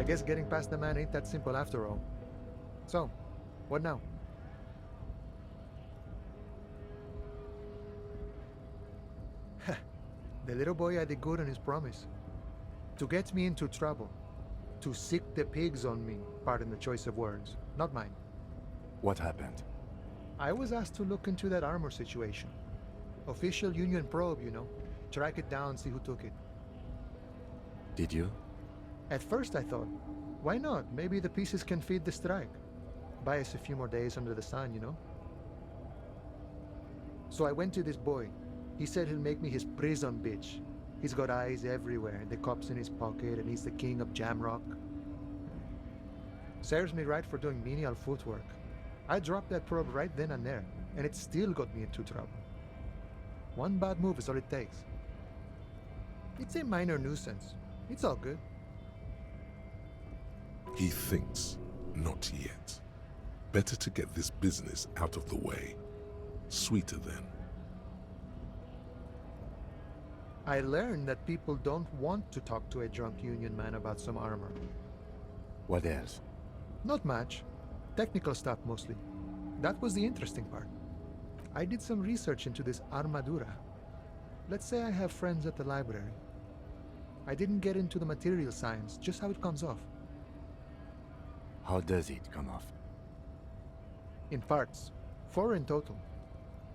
I guess getting past the man ain't that simple after all. So, what now? The little boy had it good on his promise. To get me into trouble. To sick the pigs on me, pardon the choice of words. Not mine. What happened? I was asked to look into that armor situation. Official Union probe, you know. Track it down, see who took it. Did you? At first I thought, why not? Maybe the pieces can feed the strike. Buy us a few more days under the sun, you know? So I went to this boy. He said he'll make me his prison bitch. He's got eyes everywhere, the cops in his pocket, and he's the king of Jamrock. Serves me right for doing menial footwork. I dropped that probe right then and there, and it still got me into trouble. One bad move is all it takes. It's a minor nuisance. It's all good. He thinks, not yet. Better to get this business out of the way. Sweeter then. I learned that people don't want to talk to a drunk Union man about some armor. What else? Not much. Technical stuff mostly. That was the interesting part. I did some research into this armadura. Let's say I have friends at the library. I didn't get into the material science, just how it comes off. How does it come off? In parts. 4 in total.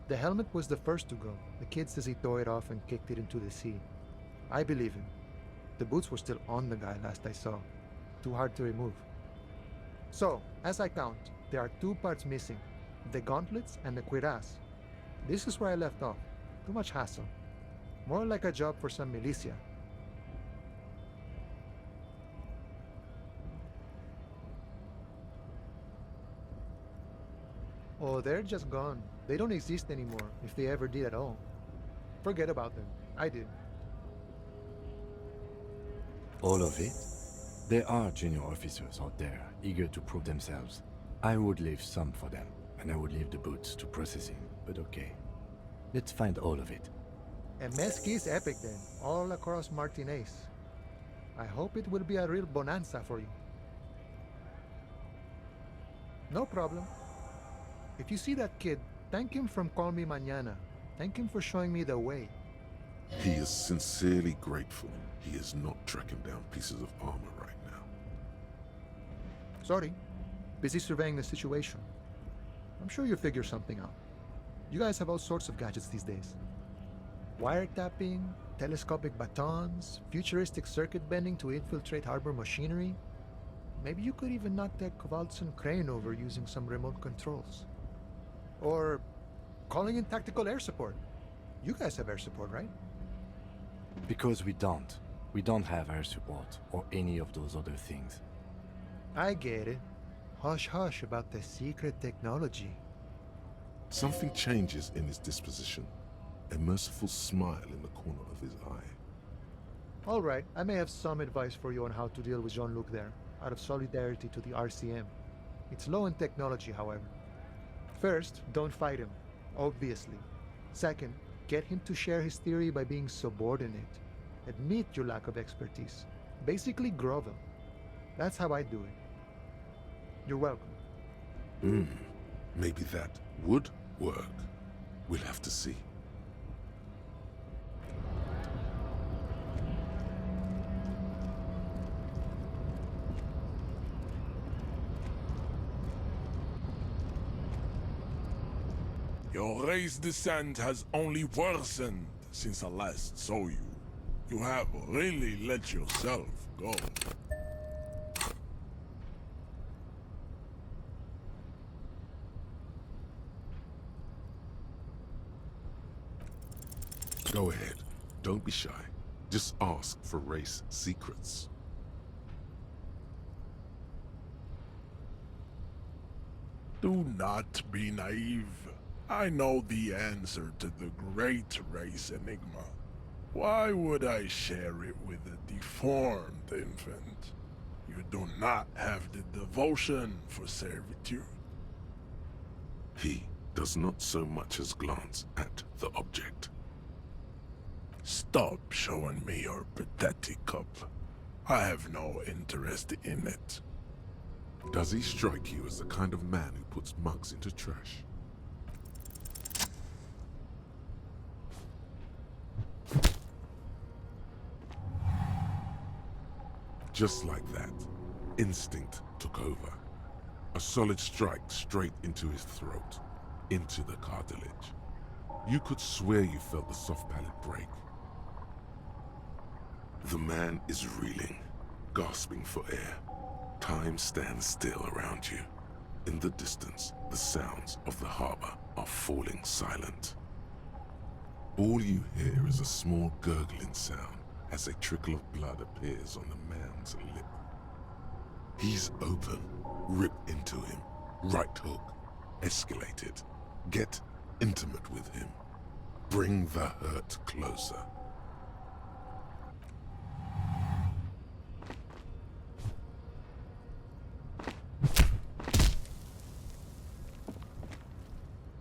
The helmet was the first to go. The kid says he tore it off and kicked it into the sea. I believe him. The boots were still on the guy last I saw. Too hard to remove. So, as I count, there are 2 parts missing. The gauntlets and the cuirass. This is where I left off. Too much hassle. More like a job for some militia. Oh, they're just gone. They don't exist anymore, if they ever did at all. Forget about them. I did. All of it? There are junior officers out there, eager to prove themselves. I would leave some for them, and I would leave the boots to processing, but okay. Let's find all of it. A mezquite is epic then, all across Martinez. I hope it will be a real bonanza for you. No problem. If you see that kid, thank him from Call Me Mañana. Thank him for showing me the way. He is sincerely grateful he is not tracking down pieces of armor right now. Sorry. Busy surveying the situation. I'm sure you'll figure something out. You guys have all sorts of gadgets these days. Wiretapping, telescopic batons, futuristic circuit bending to infiltrate harbor machinery. Maybe you could even knock that Kowalson crane over using some remote controls. Or calling in tactical air support. You guys have air support, right? Because we don't. We don't have air support, or any of those other things. I get it. Hush hush about the secret technology. Something changes in his disposition. A merciful smile in the corner of his eye. All right, I may have some advice for you on how to deal with Jean-Luc there, out of solidarity to the RCM. It's low in technology, however. First, don't fight him, obviously. Second, get him to share his theory by being subordinate. Admit your lack of expertise. Basically grovel. That's how I do it. You're welcome. Maybe that would work. We'll have to see. Your race descent has only worsened since I last saw you. You have really let yourself go. Go ahead. Don't be shy. Just ask for race secrets. Do not be naive. I know the answer to the great race enigma. Why would I share it with a deformed infant? You do not have the devotion for servitude. He does not so much as glance at the object. Stop showing me your pathetic cup. I have no interest in it. Does he strike you as the kind of man who puts mugs into trash? Just like that, instinct took over. A solid strike straight into his throat, into the cartilage. You could swear you felt the soft palate break. The man is reeling, gasping for air. Time stands still around you. In the distance, the sounds of the harbor are falling silent. All you hear is a small gurgling sound as a trickle of blood appears on the man's lip. He's open. Rip into him. Right hook. Escalate it. Get intimate with him. Bring the hurt closer.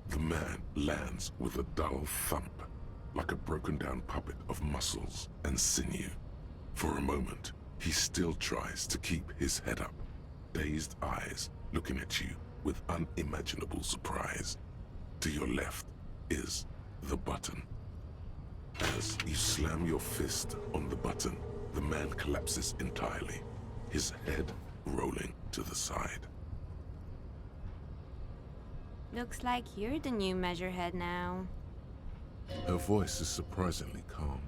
The man lands with a dull thump, like a broken down puppet of muscles and sinew. For a moment, he still tries to keep his head up, dazed eyes looking at you with unimaginable surprise. To your left is the button. As you slam your fist on the button, the man collapses entirely, his head rolling to the side. Looks like you're the new measurehead now. Her voice is surprisingly calm.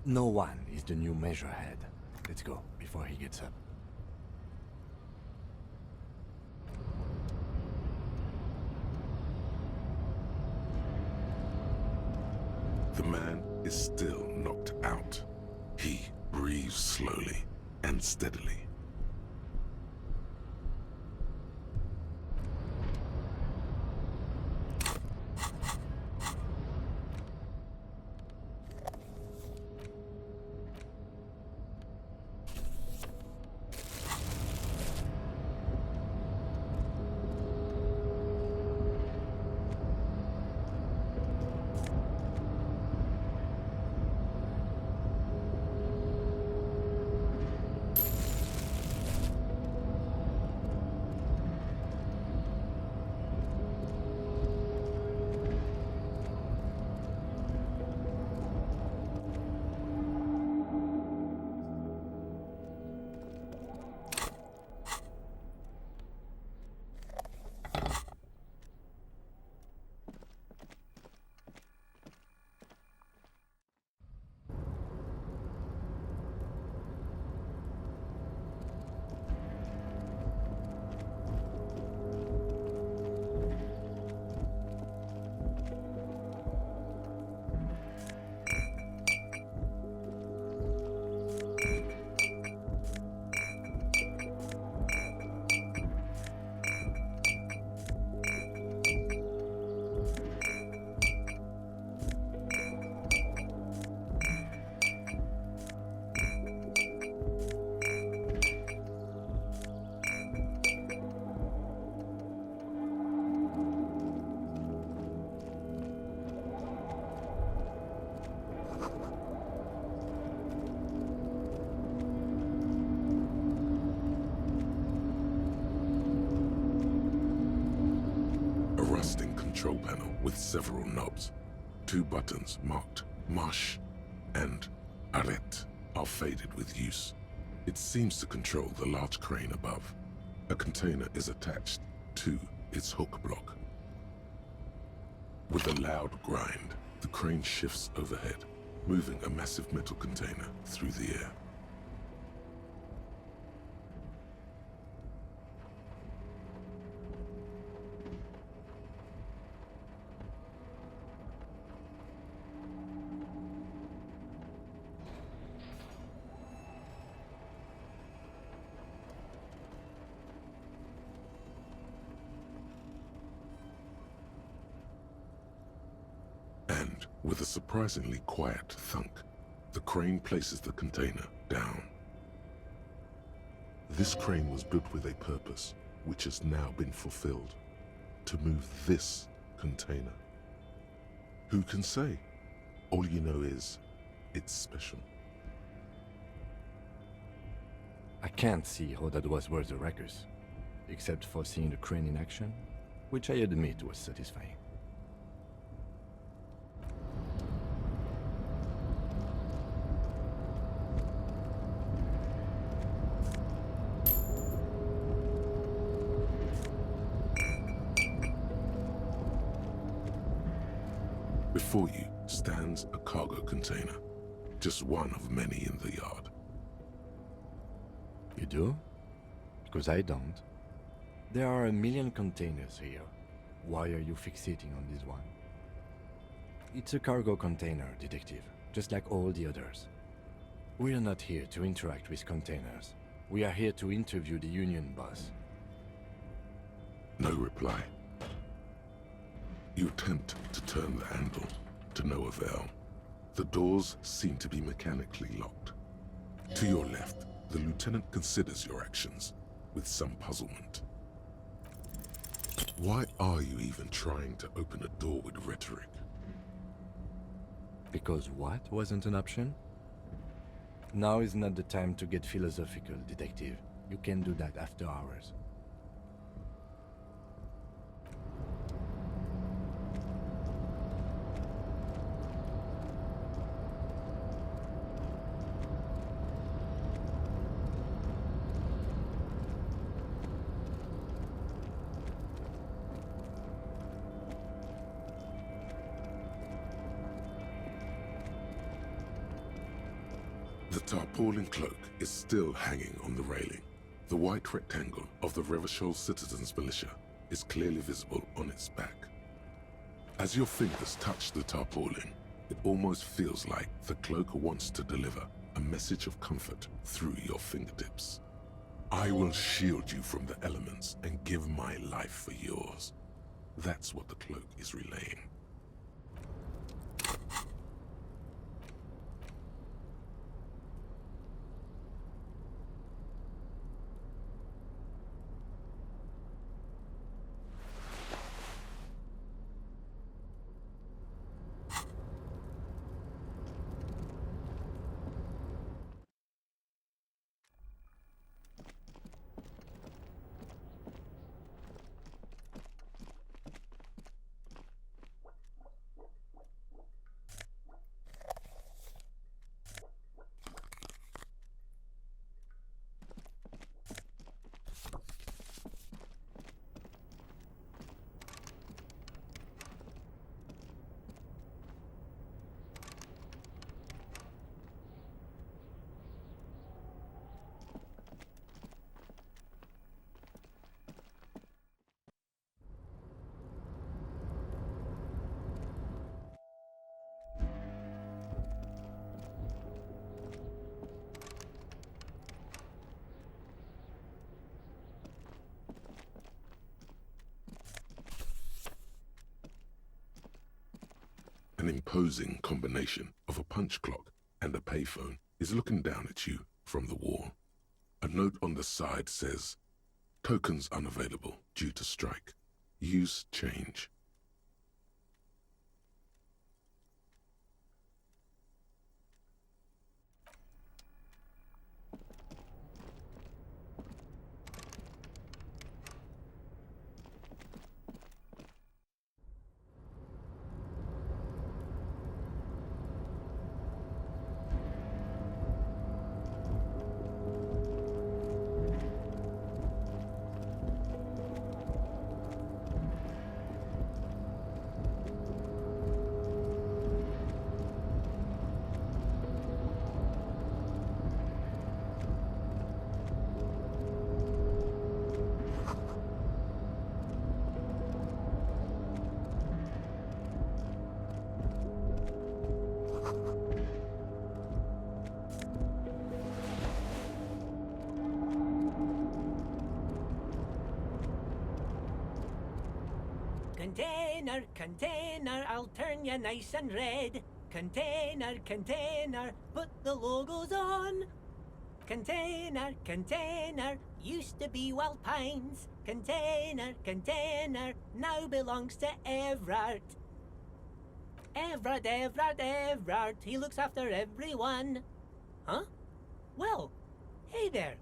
No one is the new measurehead. Let's go, before he gets up. The man is still knocked out. He breathes slowly and steadily. Control panel with several knobs. 2 buttons marked Marche and Arrête are faded with use. It seems to control the large crane above. A container is attached to its hook block. With a loud grind, the crane shifts overhead, moving a massive metal container through the air. With a surprisingly quiet thunk, the crane places the container down. This crane was built with a purpose, which has now been fulfilled. To move this container. Who can say? All you know is, it's special. I can't see how that was worth the ruckus, except for seeing the crane in action, which I admit was satisfying. Before you stands a cargo container, just one of many in the yard. You do? Because I don't. There are a million containers here. Why are you fixating on this one? It's a cargo container, detective, just like all the others. We are not here to interact with containers. We are here to interview the union boss. No reply. You attempt to turn the handle, to no avail. The doors seem to be mechanically locked. To your left, the lieutenant considers your actions with some puzzlement. Why are you even trying to open a door with rhetoric? Because what wasn't an option? Now is not the time to get philosophical, detective. You can do that after hours. The tarpaulin cloak is still hanging on the railing. The white rectangle of the Revachol Citizens Militia is clearly visible on its back. As your fingers touch the tarpaulin, it almost feels like the cloak wants to deliver a message of comfort through your fingertips. I will shield you from the elements and give my life for yours. That's what the cloak is relaying. An imposing combination of a punch clock and a payphone is looking down at you from the wall. A note on the side says, "Tokens unavailable due to strike. Use change." Container, container, I'll turn you nice and red. Container, container, put the logos on. Container, container, used to be Wild Pines. Container, container, now belongs to Everard. Everard, he looks after everyone. Huh? Well, hey there.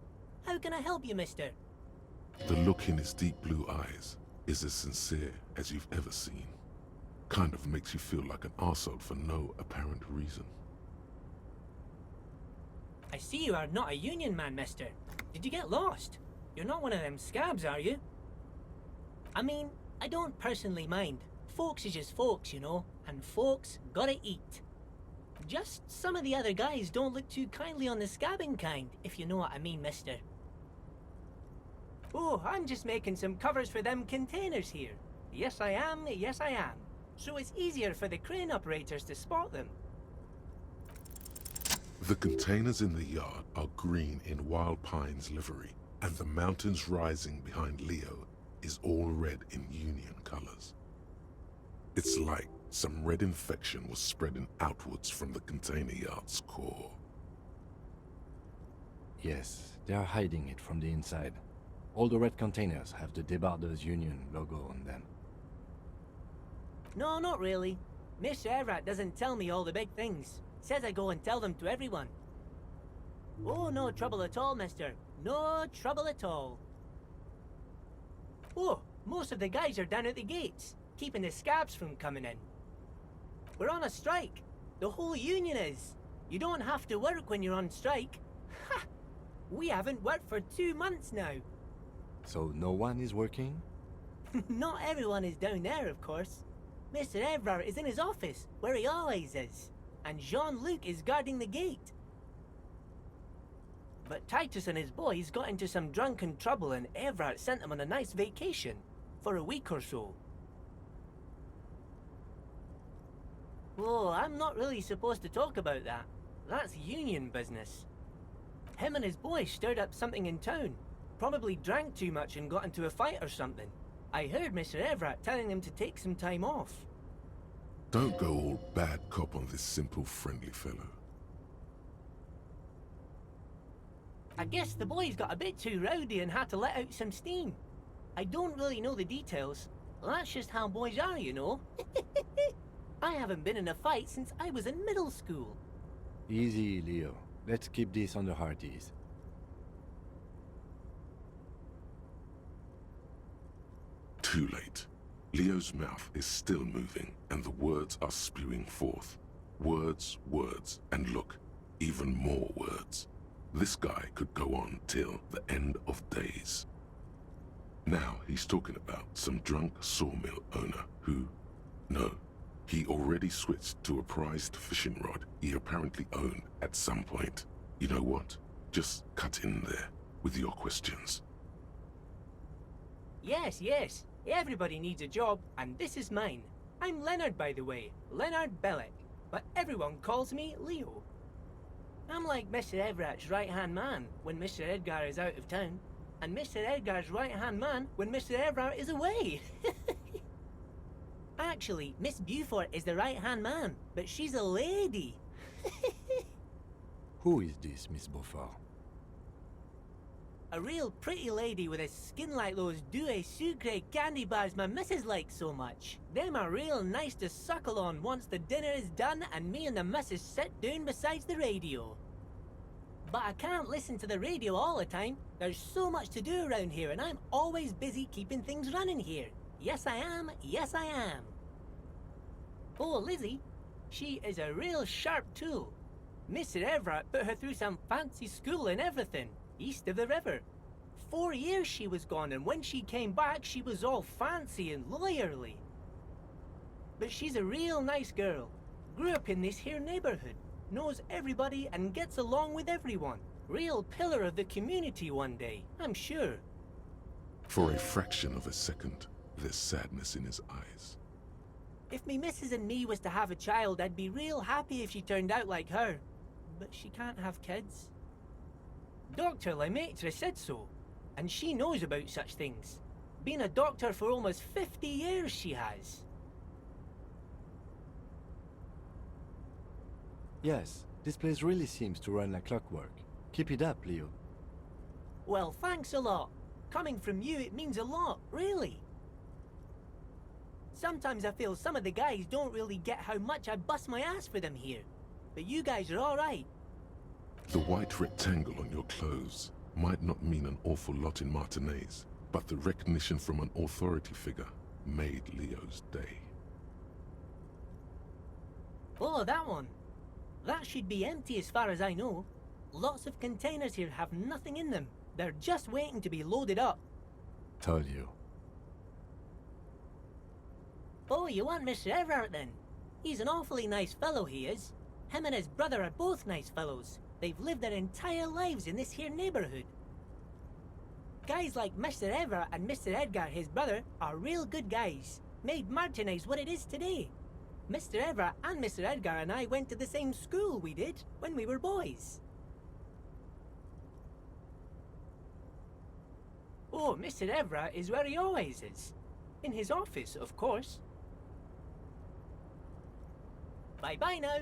How can I help you, mister? The look in his deep blue eyes is as sincere as you've ever seen. Kind of makes you feel like an arsehole for no apparent reason. I see you are not a union man, mister. Did you get lost? You're not one of them scabs, are you? I mean, I don't personally mind. Folks is just folks, you know, and folks gotta eat. Just some of the other guys don't look too kindly on the scabbing kind, if you know what I mean, mister. Oh, I'm just making some covers for them containers here. Yes, I am, yes, I am. So it's easier for the crane operators to spot them. The containers in the yard are green in Wild Pine's livery, and the mountains rising behind Leo is all red in Union colors. It's like some red infection was spreading outwards from the container yard's core. Yes, they are hiding it from the inside. All the red containers have the Debarders Union logo on them. No, not really. Mr. Everett doesn't tell me all the big things. Says I go and tell them to everyone. Oh, no trouble at all, mister. No trouble at all. Oh, most of the guys are down at the gates, keeping the scabs from coming in. We're on a strike. The whole union is. You don't have to work when you're on strike. Ha! We haven't worked for 2 months now. So no one is working? Not everyone is down there, of course. Mr. Everard is in his office, where he always is. And Jean-Luc is guarding the gate. But Titus and his boys got into some drunken trouble and Everard sent them on a nice vacation. For a week or so. Oh, I'm not really supposed to talk about that. That's union business. Him and his boys stirred up something in town. Probably drank too much and got into a fight or something. I heard Mr. Everett telling them to take some time off. Don't go all bad cop on this simple, friendly fellow. I guess the boys got a bit too rowdy and had to let out some steam. I don't really know the details. That's just how boys are, you know. I haven't been in a fight since I was in middle school. Easy, Leo. Let's keep this on the hearties. Too late. Leo's mouth is still moving, and the words are spewing forth. Words, words, and look, even more words. This guy could go on till the end of days. Now he's talking about some drunk sawmill owner who... No, he already switched to a prized fishing rod he apparently owned at some point. You know what? Just cut in there with your questions. Yes, yes. Everybody needs a job, and this is mine. I'm Leonard, by the way. Leonard Bellick. But everyone calls me Leo. I'm like Mr. Everett's right-hand man when Mr. Edgar is out of town, and Mr. Edgar's right-hand man when Mr. Everett is away. Actually, Miss Beaufort is the right-hand man, but she's a lady. Who is this, Miss Beaufort? A real pretty lady with a skin like those Douai Sucre candy bars my missus likes so much. Them are real nice to suckle on once the dinner is done and me and the missus sit down beside the radio. But I can't listen to the radio all the time. There's so much to do around here and I'm always busy keeping things running here. Yes I am, yes I am. Oh, Lizzie, she is a real sharp tool. Mr. Everett put her through some fancy school and everything. East of the river. 4 years she was gone, and when she came back, she was all fancy and lawyerly. But she's a real nice girl. Grew up in this here neighborhood. Knows everybody and gets along with everyone. Real pillar of the community one day, I'm sure. For a fraction of a second, there's sadness in his eyes. If me missus and me was to have a child, I'd be real happy if she turned out like her. But she can't have kids. Dr. Lemaitre said so, and she knows about such things. Been a doctor for almost 50 years she has. Yes, this place really seems to run like clockwork. Keep it up, Leo. Well, thanks a lot. Coming from you, it means a lot, really. Sometimes I feel some of the guys don't really get how much I bust my ass for them here. But you guys are alright. The white rectangle on your clothes might not mean an awful lot in Martinaise, but the recognition from an authority figure made Leo's day. Oh, that one. That should be empty as far as I know. Lots of containers here have nothing in them. They're just waiting to be loaded up. Told you. Oh, you want Mr. Everard then? He's an awfully nice fellow, he is. Him and his brother are both nice fellows. They've lived their entire lives in this here neighborhood. Guys like Mr. Everard and Mr. Edgar, his brother, are real good guys. Made Martinaise what it is today. Mr. Everard and Mr. Edgar and I went to the same school, we did, when we were boys. Oh, Mr. Everard is where he always is. In his office, of course. Bye-bye now.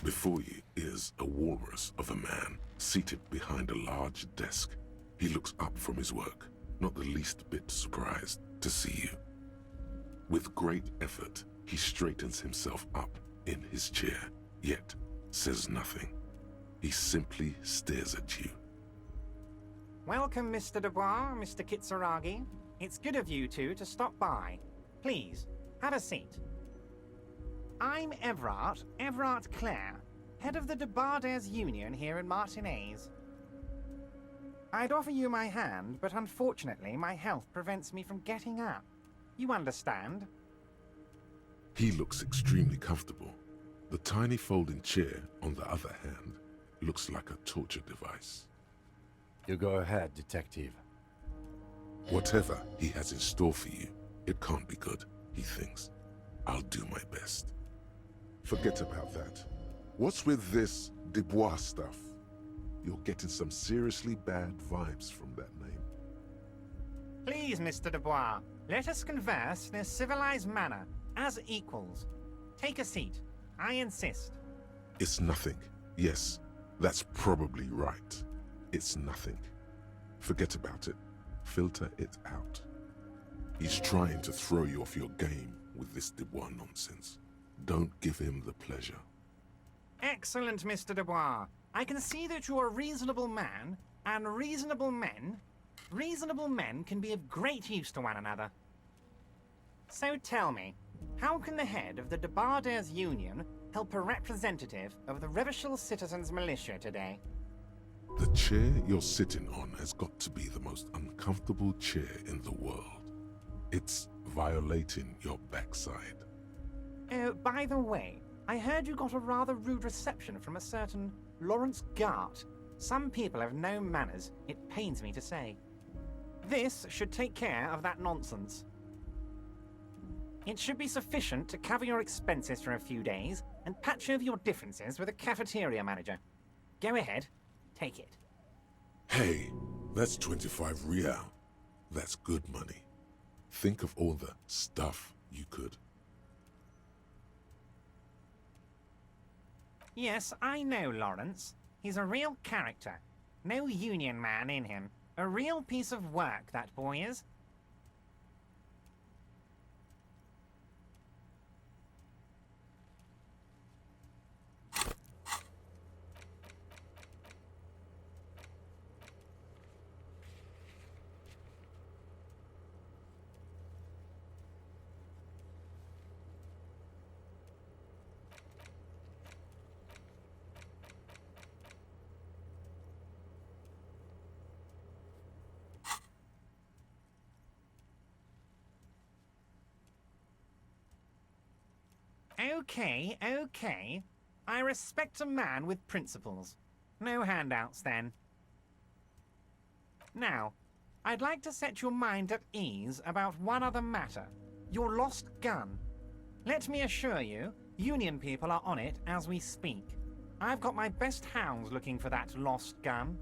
Before you is a walrus of a man seated behind a large desk. He looks up from his work, not the least bit surprised to see you. With great effort, he straightens himself up in his chair, yet says nothing. He simply stares at you. Welcome, Mr. Dubois, Mr. Kitsuragi. It's good of you two to stop by. Please, have a seat. I'm Everard Clare, head of the Debarders Union here in Martinaise. I'd offer you my hand, but unfortunately my health prevents me from getting up. You understand? He looks extremely comfortable. The tiny folding chair, on the other hand, looks like a torture device. You go ahead, detective. Whatever he has in store for you, it can't be good, he thinks. I'll do my best. Forget about that. What's with this Dubois stuff? You're getting some seriously bad vibes from that name. Please, Mr. Dubois, Let us converse in a civilized manner, as equals. Take a seat. I insist. It's nothing. Yes, that's probably right. It's nothing. Forget about it. Filter it out. He's trying to throw you off your game with this Dubois nonsense. Don't give him the pleasure. Excellent, Mr. Dubois. I can see that you're a reasonable man, and reasonable men can be of great use to one another. So tell me, how can the head of the Debarders Union help a representative of the Revachol Citizens Militia today? The chair you're sitting on has got to be the most uncomfortable chair in the world. It's violating your backside. Oh, by the way, I heard you got a rather rude reception from a certain Lawrence Gart. Some people have no manners, it pains me to say. This should take care of that nonsense. It should be sufficient to cover your expenses for a few days and patch over your differences with a cafeteria manager. Go ahead, take it. Hey, that's 25 real. That's good money. Think of all the stuff you could. Yes, I know Lawrence. He's a real character. No union man in him. A real piece of work, that boy is. Okay. I respect a man with principles. No handouts, then. Now, I'd like to set your mind at ease about one other matter. Your lost gun. Let me assure you, Union people are on it as we speak. I've got my best hounds looking for that lost gun.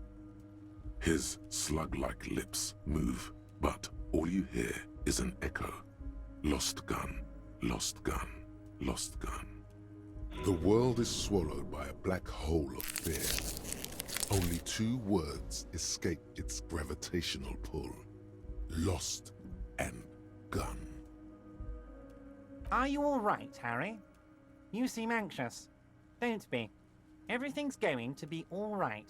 His slug-like lips move, but all you hear is an echo. Lost gun, lost gun, lost gun. The world is swallowed by a black hole of fear. Only 2 words escape its gravitational pull. Lost and gun. Are you all right, Harry? You seem anxious. Don't be. Everything's going to be all right.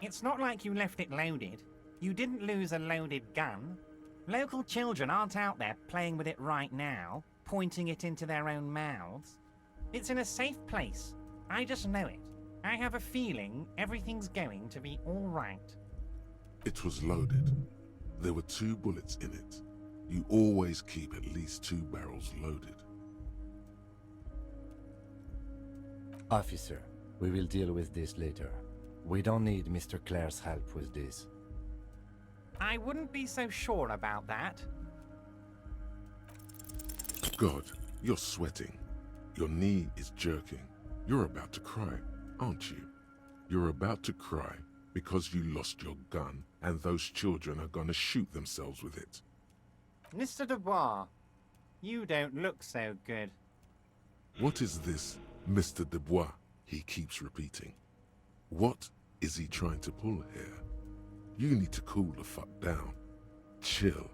It's not like you left it loaded. You didn't lose a loaded gun. Local children aren't out there playing with it right now, pointing it into their own mouths. It's in a safe place. I just know it. I have a feeling everything's going to be all right. It was loaded. There were 2 bullets in it. You always keep at least 2 barrels loaded. Officer, we will deal with this later. We don't need Mr. Clare's help with this. I wouldn't be so sure about that. God, you're sweating. Your knee is jerking. You're about to cry, aren't you? You're about to cry because you lost your gun and those children are gonna shoot themselves with it. Mr. Dubois, you don't look so good. What is this Mr. Dubois he keeps repeating? What is he trying to pull here? You need to cool the fuck down. Chill.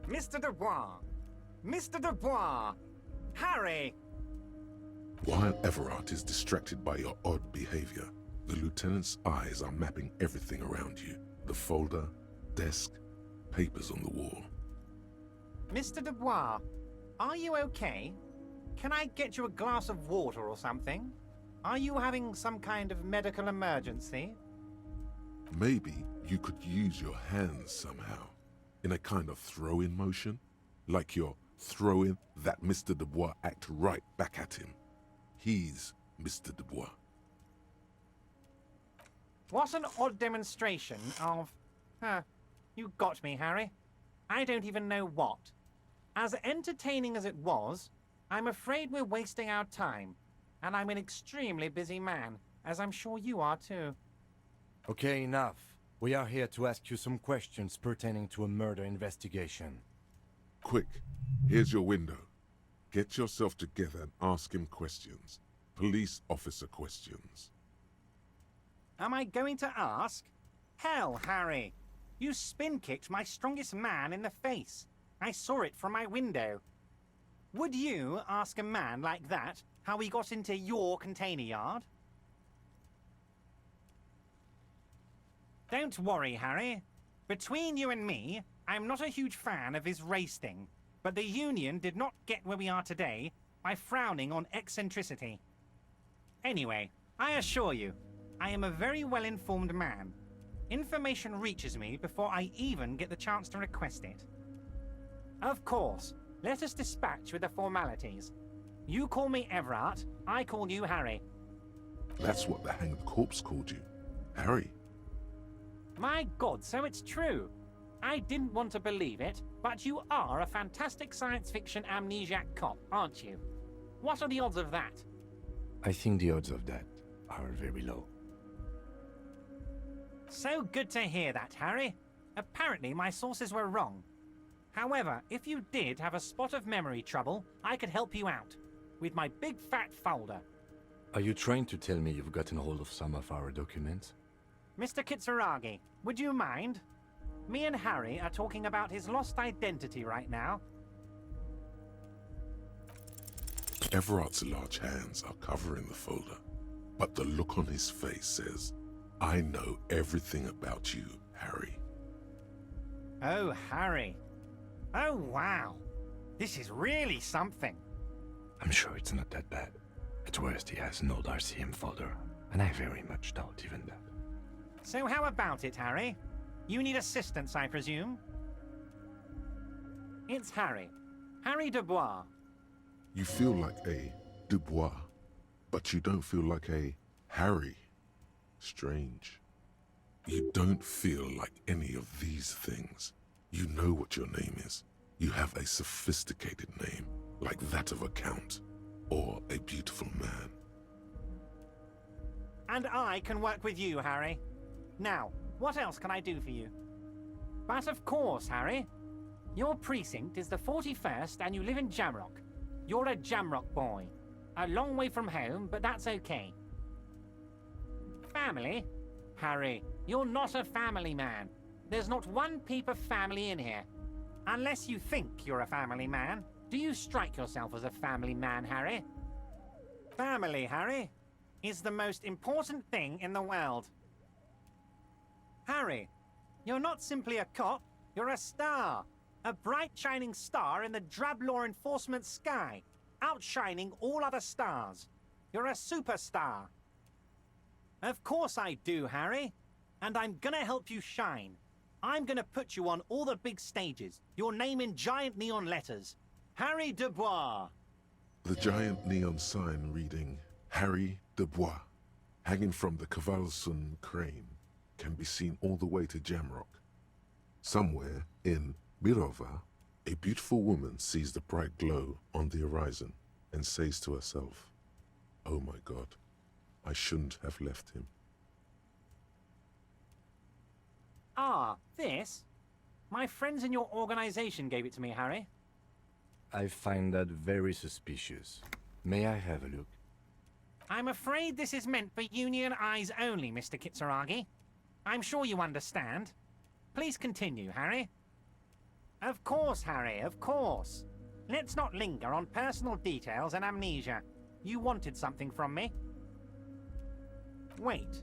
Mr. Dubois! Mr. Dubois! Harry! While Everard is distracted by your odd behavior, the lieutenant's eyes are mapping everything around you. The folder, desk, papers on the wall. Mr. Dubois, are you okay? Can I get you a glass of water or something? Are you having some kind of medical emergency? Maybe you could use your hands somehow, in a kind of throw-in motion, like you're throwing that Mr. Dubois act right back at him. He's Mr. Dubois. What an odd demonstration of... you got me, Harry. I don't even know what. As entertaining as it was, I'm afraid we're wasting our time. And I'm an extremely busy man, as I'm sure you are too. Okay, enough. We are here to ask you some questions pertaining to a murder investigation. Quick, here's your window. Get yourself together and ask him questions. Police officer questions. Am I going to ask? Hell, Harry. You spin-kicked my strongest man in the face. I saw it from my window. Would you ask a man like that how he got into your container yard? Don't worry, Harry. Between you and me, I'm not a huge fan of his race thing, but the Union did not get where we are today by frowning on eccentricity. Anyway, I assure you, I am a very well-informed man. Information reaches me before I even get the chance to request it. Of course, let us dispatch with the formalities. You call me Everard, I call you Harry. That's what the hanged corpse called you. Harry. My God, so it's true. I didn't want to believe it, but you are a fantastic science fiction amnesiac cop, aren't you? What are the odds of that? I think the odds of that are very low. So good to hear that, Harry. Apparently my sources were wrong. However, if you did have a spot of memory trouble, I could help you out. With my big fat folder. Are you trying to tell me you've gotten hold of some of our documents? Mr. Kitsuragi, would you mind? Me and Harry are talking about his lost identity right now. Everard's large hands are covering the folder, but the look on his face says, I know everything about you, Harry. Oh, Harry. Oh, wow. This is really something. I'm sure it's not that bad. At worst, he has an old RCM folder, and I very much doubt even that. So how about it, Harry? You need assistance, I presume? It's Harry. Harry Dubois. You feel like a Dubois, but you don't feel like a Harry. Strange. You don't feel like any of these things. You know what your name is. You have a sophisticated name, like that of a count, or a beautiful man. And I can work with you, Harry. Now, what else can I do for you? But of course, Harry. Your precinct is the 41st and you live in Jamrock. You're a Jamrock boy. A long way from home, but that's okay. Family? Harry, you're not a family man. There's not one peep of family in here. Unless you think you're a family man. Do you strike yourself as a family man, Harry? Family, Harry, is the most important thing in the world. Harry, you're not simply a cop, you're a star. A bright shining star in the drab law enforcement sky, outshining all other stars. You're a superstar. Of course I do, Harry. And I'm gonna help you shine. I'm gonna put you on all the big stages, your name in giant neon letters. Harry Dubois. The giant neon sign reading Harry Dubois, hanging from the Cavalson crane, can be seen all the way to Jamrock. Somewhere in Mirova, a beautiful woman sees the bright glow on the horizon and says to herself, "Oh my God, I shouldn't have left him." Ah, this? My friends in your organization gave it to me, Harry. I find that very suspicious. May I have a look? I'm afraid this is meant for Union eyes only, Mr. Kitsuragi. I'm sure you understand. Please continue, Harry. Of course, Harry, of course. Let's not linger on personal details and amnesia. You wanted something from me. Wait.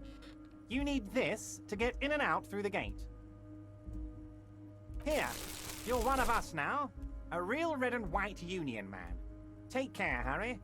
You need this to get in and out through the gate. Here, you're one of us now. A real red and white Union man. Take care, Harry.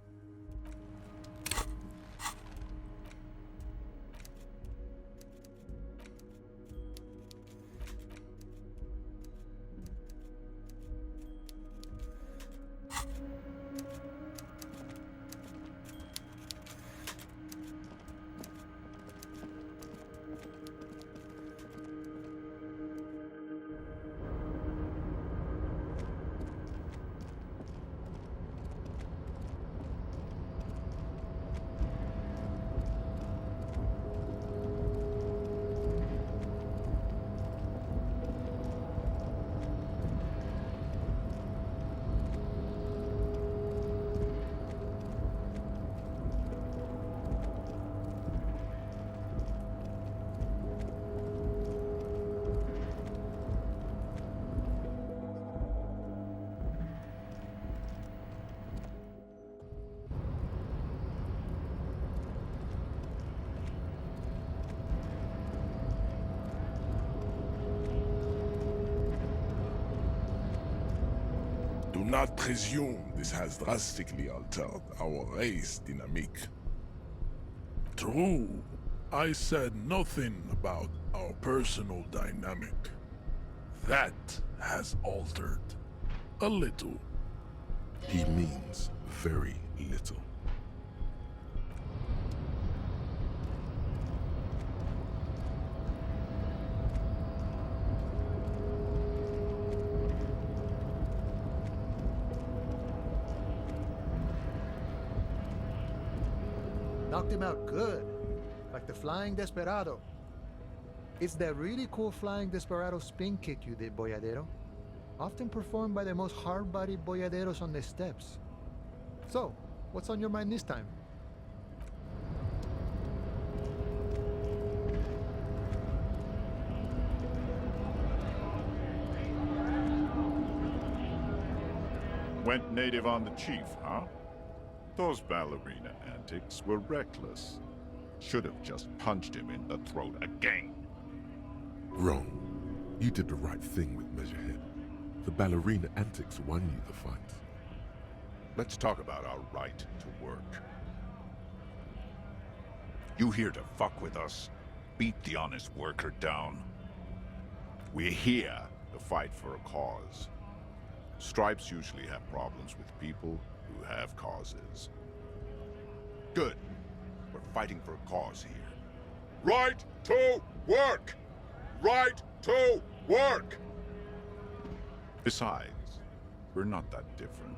not presume this has drastically altered our race dynamic. True, I said nothing about our personal dynamic. That has altered. A little. He means very little. Knocked him out good, like the Flying Desperado. It's that really cool Flying Desperado spin kick you did, Boyadero. Often performed by the most hard-bodied boyaderos on the steps. So, what's on your mind this time? Went native on the chief, huh? Those ballerina antics were reckless. Should have just punched him in the throat again. Wrong. You did the right thing with Measurehead. The ballerina antics won you the fight. Let's talk about our right to work. You here to fuck with us? Beat the honest worker down? We're here to fight for a cause. Stripes usually have problems with people who have causes. Good. We're fighting for a cause here. Right to work! Right to work! Besides, we're not that different.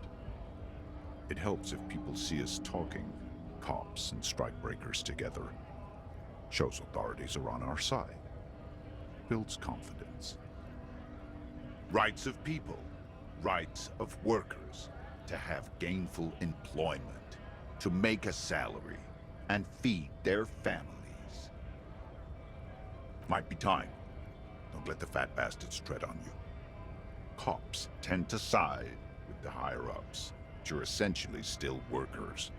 It helps if people see us talking, cops and strikebreakers together. Shows authorities are on our side. Builds confidence. Rights of people. Rights of workers. To have gainful employment. To make a salary. And feed their families. Might be time. Don't let the fat bastards tread on you. Cops tend to side with the higher-ups, but you're essentially still workers.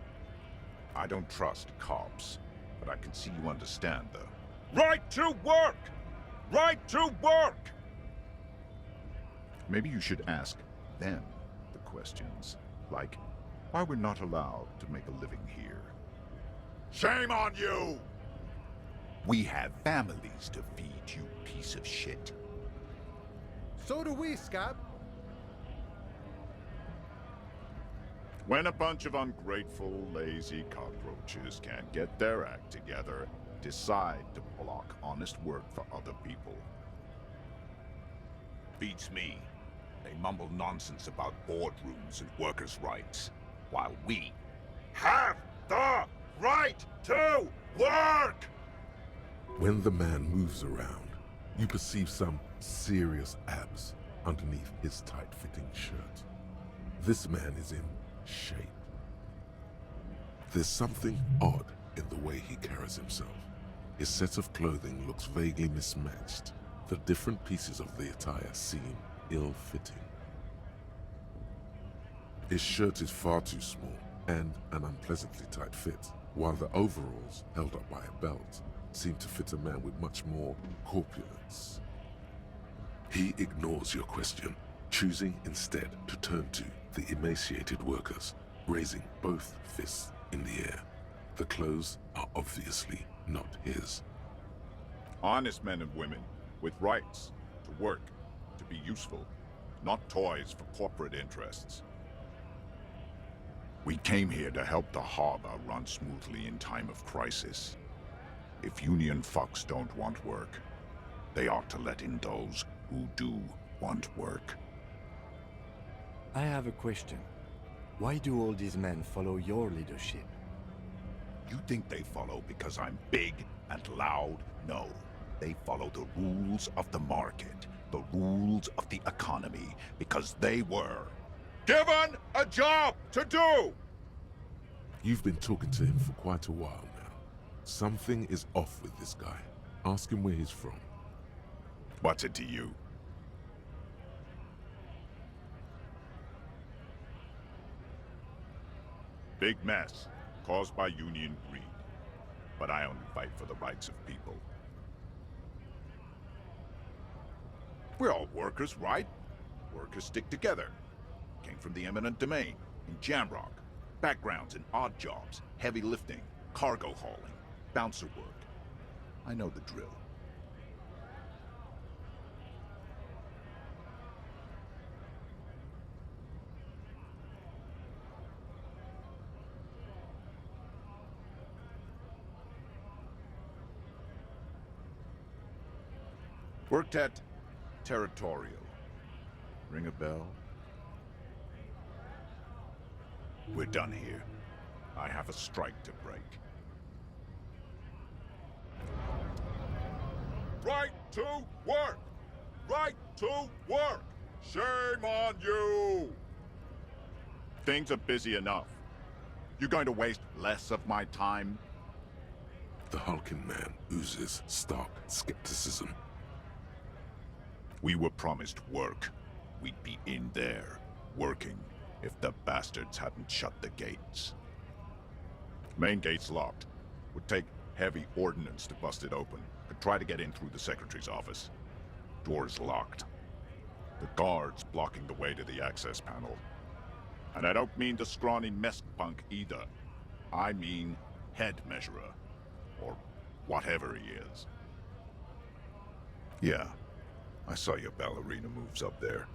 I don't trust cops, but I can see you understand the right to work! Right to work! Maybe you should ask them the questions, like why we're not allowed to make a living here. Shame on you! We have families to feed, you piece of shit. So do we, Scott. When a bunch of ungrateful, lazy cockroaches can't get their act together, decide to block honest work for other people. Beats me. They mumble nonsense about boardrooms and workers' rights, while we have the right to work! When the man moves around, you perceive some serious abs underneath his tight-fitting shirt. This man is in shape. There's something odd in the way he carries himself. His set of clothing looks vaguely mismatched. The different pieces of the attire seem ill-fitting. His shirt is far too small and an unpleasantly tight fit, while the overalls, held up by a belt, seem to fit a man with much more corpulence. He ignores your question, choosing instead to turn to the emaciated workers, raising both fists in the air. The clothes are obviously not his. Honest men and women with rights to work, to be useful, not toys for corporate interests. We came here to help the harbor run smoothly in time of crisis. If union fucks don't want work, they ought to let in those who do want work. I have a question. Why do all these men follow your leadership? You think they follow because I'm big and loud? No. They follow the rules of the market, the rules of the economy, because they were given a job to do! You've been talking to him for quite a while now. Something is off with this guy. Ask him where he's from. What's it to you? Big mess, caused by union greed. But I only fight for the rights of people. We're all workers, right? Workers stick together. came from the eminent domain, in Jamrock. Backgrounds in odd jobs, heavy lifting, cargo hauling, bouncer work. I know the drill. Worked at Territorial. Ring a bell? We're done here. I have a strike to break. Right to work! Right to work! Shame on you! Things are busy enough. You going to waste less of my time? The hulking man oozes stark skepticism. We were promised work. We'd be in there, working, if the bastards hadn't shut the gates. Main gate's locked. Would take heavy ordnance to bust it open. Could try to get in through the secretary's office. Door's locked. The guard's blocking the way to the access panel. And I don't mean the scrawny mess punk either. I mean head measurer. Or whatever he is. Yeah. I saw your ballerina moves up there.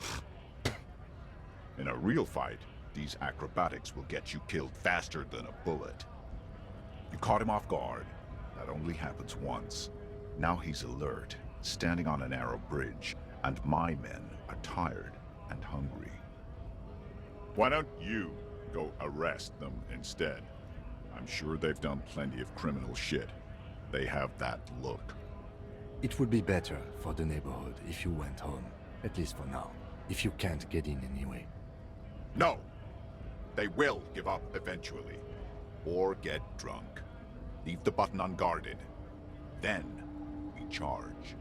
In a real fight, these acrobatics will get you killed faster than a bullet. You caught him off guard. That only happens once. Now he's alert, standing on a narrow bridge, and my men are tired and hungry. Why don't you go arrest them instead? I'm sure they've done plenty of criminal shit. They have that look. It would be better for the neighborhood if you went home, at least for now, if you can't get in anyway. No! They will give up eventually. Or get drunk. Leave the button unguarded. Then, we charge.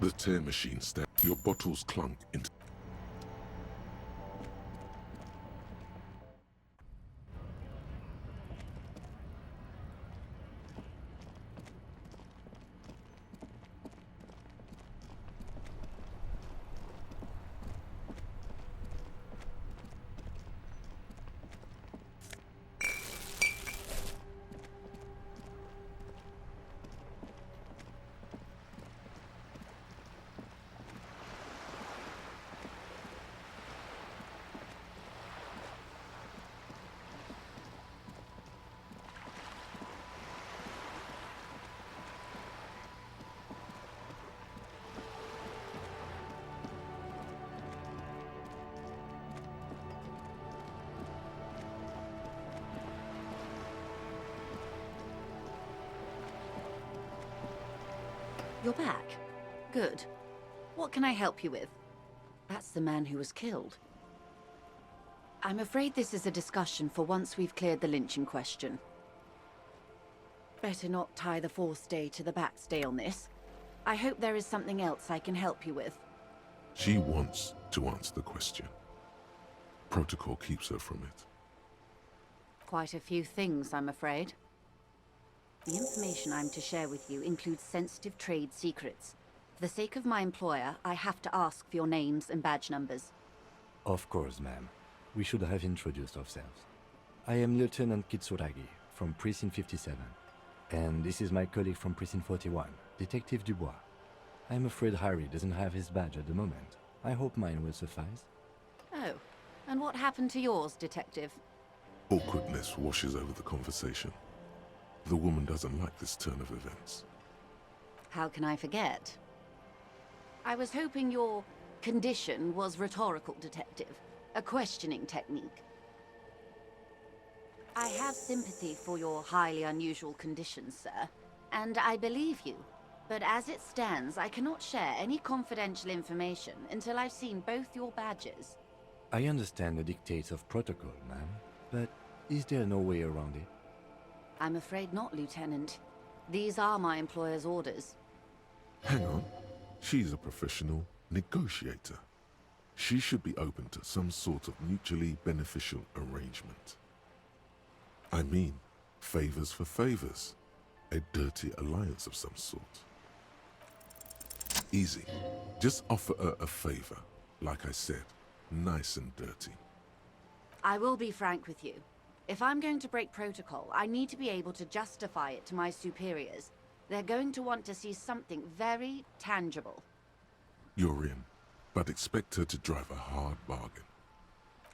The tear machine stabbed. Your bottles clunk into... You're back. Good. What can I help you with? That's the man who was killed. I'm afraid this is a discussion for once we've cleared the lynching question. Better not tie the forestay to the backstay on this. I hope there is something else I can help you with. She wants to answer the question. Protocol keeps her from it. Quite a few things, I'm afraid. The information I'm to share with you includes sensitive trade secrets. For the sake of my employer, I have to ask for your names and badge numbers. Of course, ma'am. We should have introduced ourselves. I am Lieutenant Kitsuragi, from Precinct 57. And this is my colleague from Precinct 41, Detective Dubois. I'm afraid Harry doesn't have his badge at the moment. I hope mine will suffice. Oh, and what happened to yours, Detective? Awkwardness washes over the conversation. The woman doesn't like this turn of events. How can I forget? I was hoping your condition was rhetorical, Detective. A questioning technique. I have sympathy for your highly unusual conditions, sir, and I believe you. But as it stands, I cannot share any confidential information until I've seen both your badges. I understand the dictates of protocol, ma'am, but is there no way around it? I'm afraid not, Lieutenant. These are my employer's orders. Hang on. She's a professional negotiator. She should be open to some sort of mutually beneficial arrangement. I mean, favors for favors. A dirty alliance of some sort. Easy. Just offer her a favor. Like I said, nice and dirty. I will be frank with you. If I'm going to break protocol, I need to be able to justify it to my superiors. They're going to want to see something very tangible. You're in, but expect her to drive a hard bargain.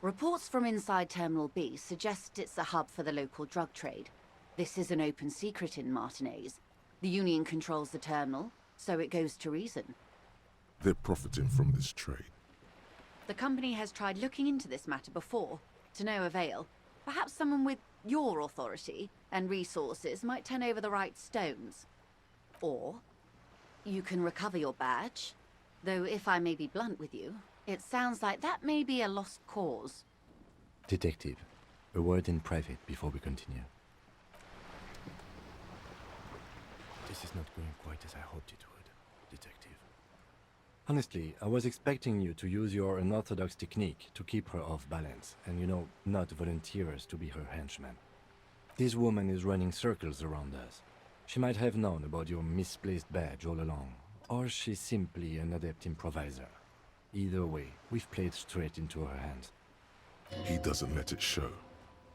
Reports from inside Terminal B suggest it's a hub for the local drug trade. This is an open secret in Martinez. The Union controls the terminal, so it goes to reason. They're profiting from this trade. The company has tried looking into this matter before, to no avail. Perhaps someone with your authority and resources might turn over the right stones. Or you can recover your badge. Though if I may be blunt with you, it sounds like that may be a lost cause. Detective, a word in private before we continue. This is not going quite as I hoped it would, Detective. Honestly, I was expecting you to use your unorthodox technique to keep her off balance, and not volunteer us to be her henchman. This woman is running circles around us. She might have known about your misplaced badge all along, or she's simply an adept improviser. Either way, we've played straight into her hands. He doesn't let it show,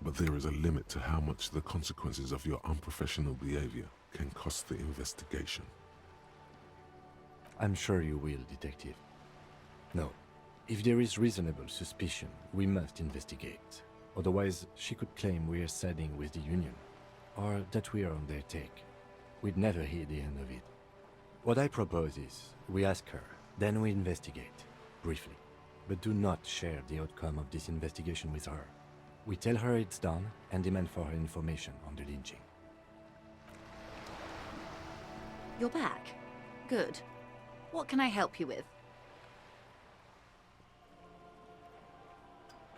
but there is a limit to how much the consequences of your unprofessional behavior can cost the investigation. I'm sure you will, Detective. No, if there is reasonable suspicion, we must investigate. Otherwise, she could claim we're siding with the Union, or that we're on their take. We'd never hear the end of it. What I propose is, we ask her, then we investigate, briefly. But do not share the outcome of this investigation with her. We tell her it's done, and demand for her information on the lynching. You're back. Good. What can I help you with?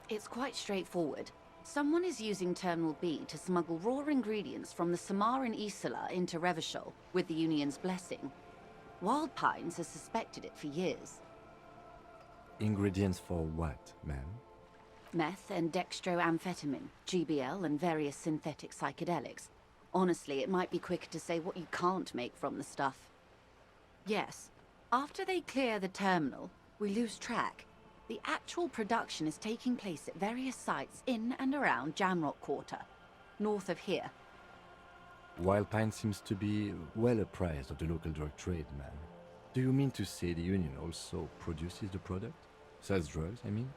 It's quite straightforward. Someone is using Terminal B to smuggle raw ingredients from the Samaran Isla into Revachol with the Union's blessing. Wild Pines has suspected it for years. Ingredients for what, ma'am? Meth and dextroamphetamine, GBL, and various synthetic psychedelics. Honestly, it might be quicker to say what you can't make from the stuff. Yes, after they clear the terminal, we lose track. The actual production is taking place at various sites in and around Jamrock Quarter, north of here. Wild Pine seems to be well apprised of the local drug trade, ma'am. Do you mean to say the Union also produces the product? Sells drugs, I mean?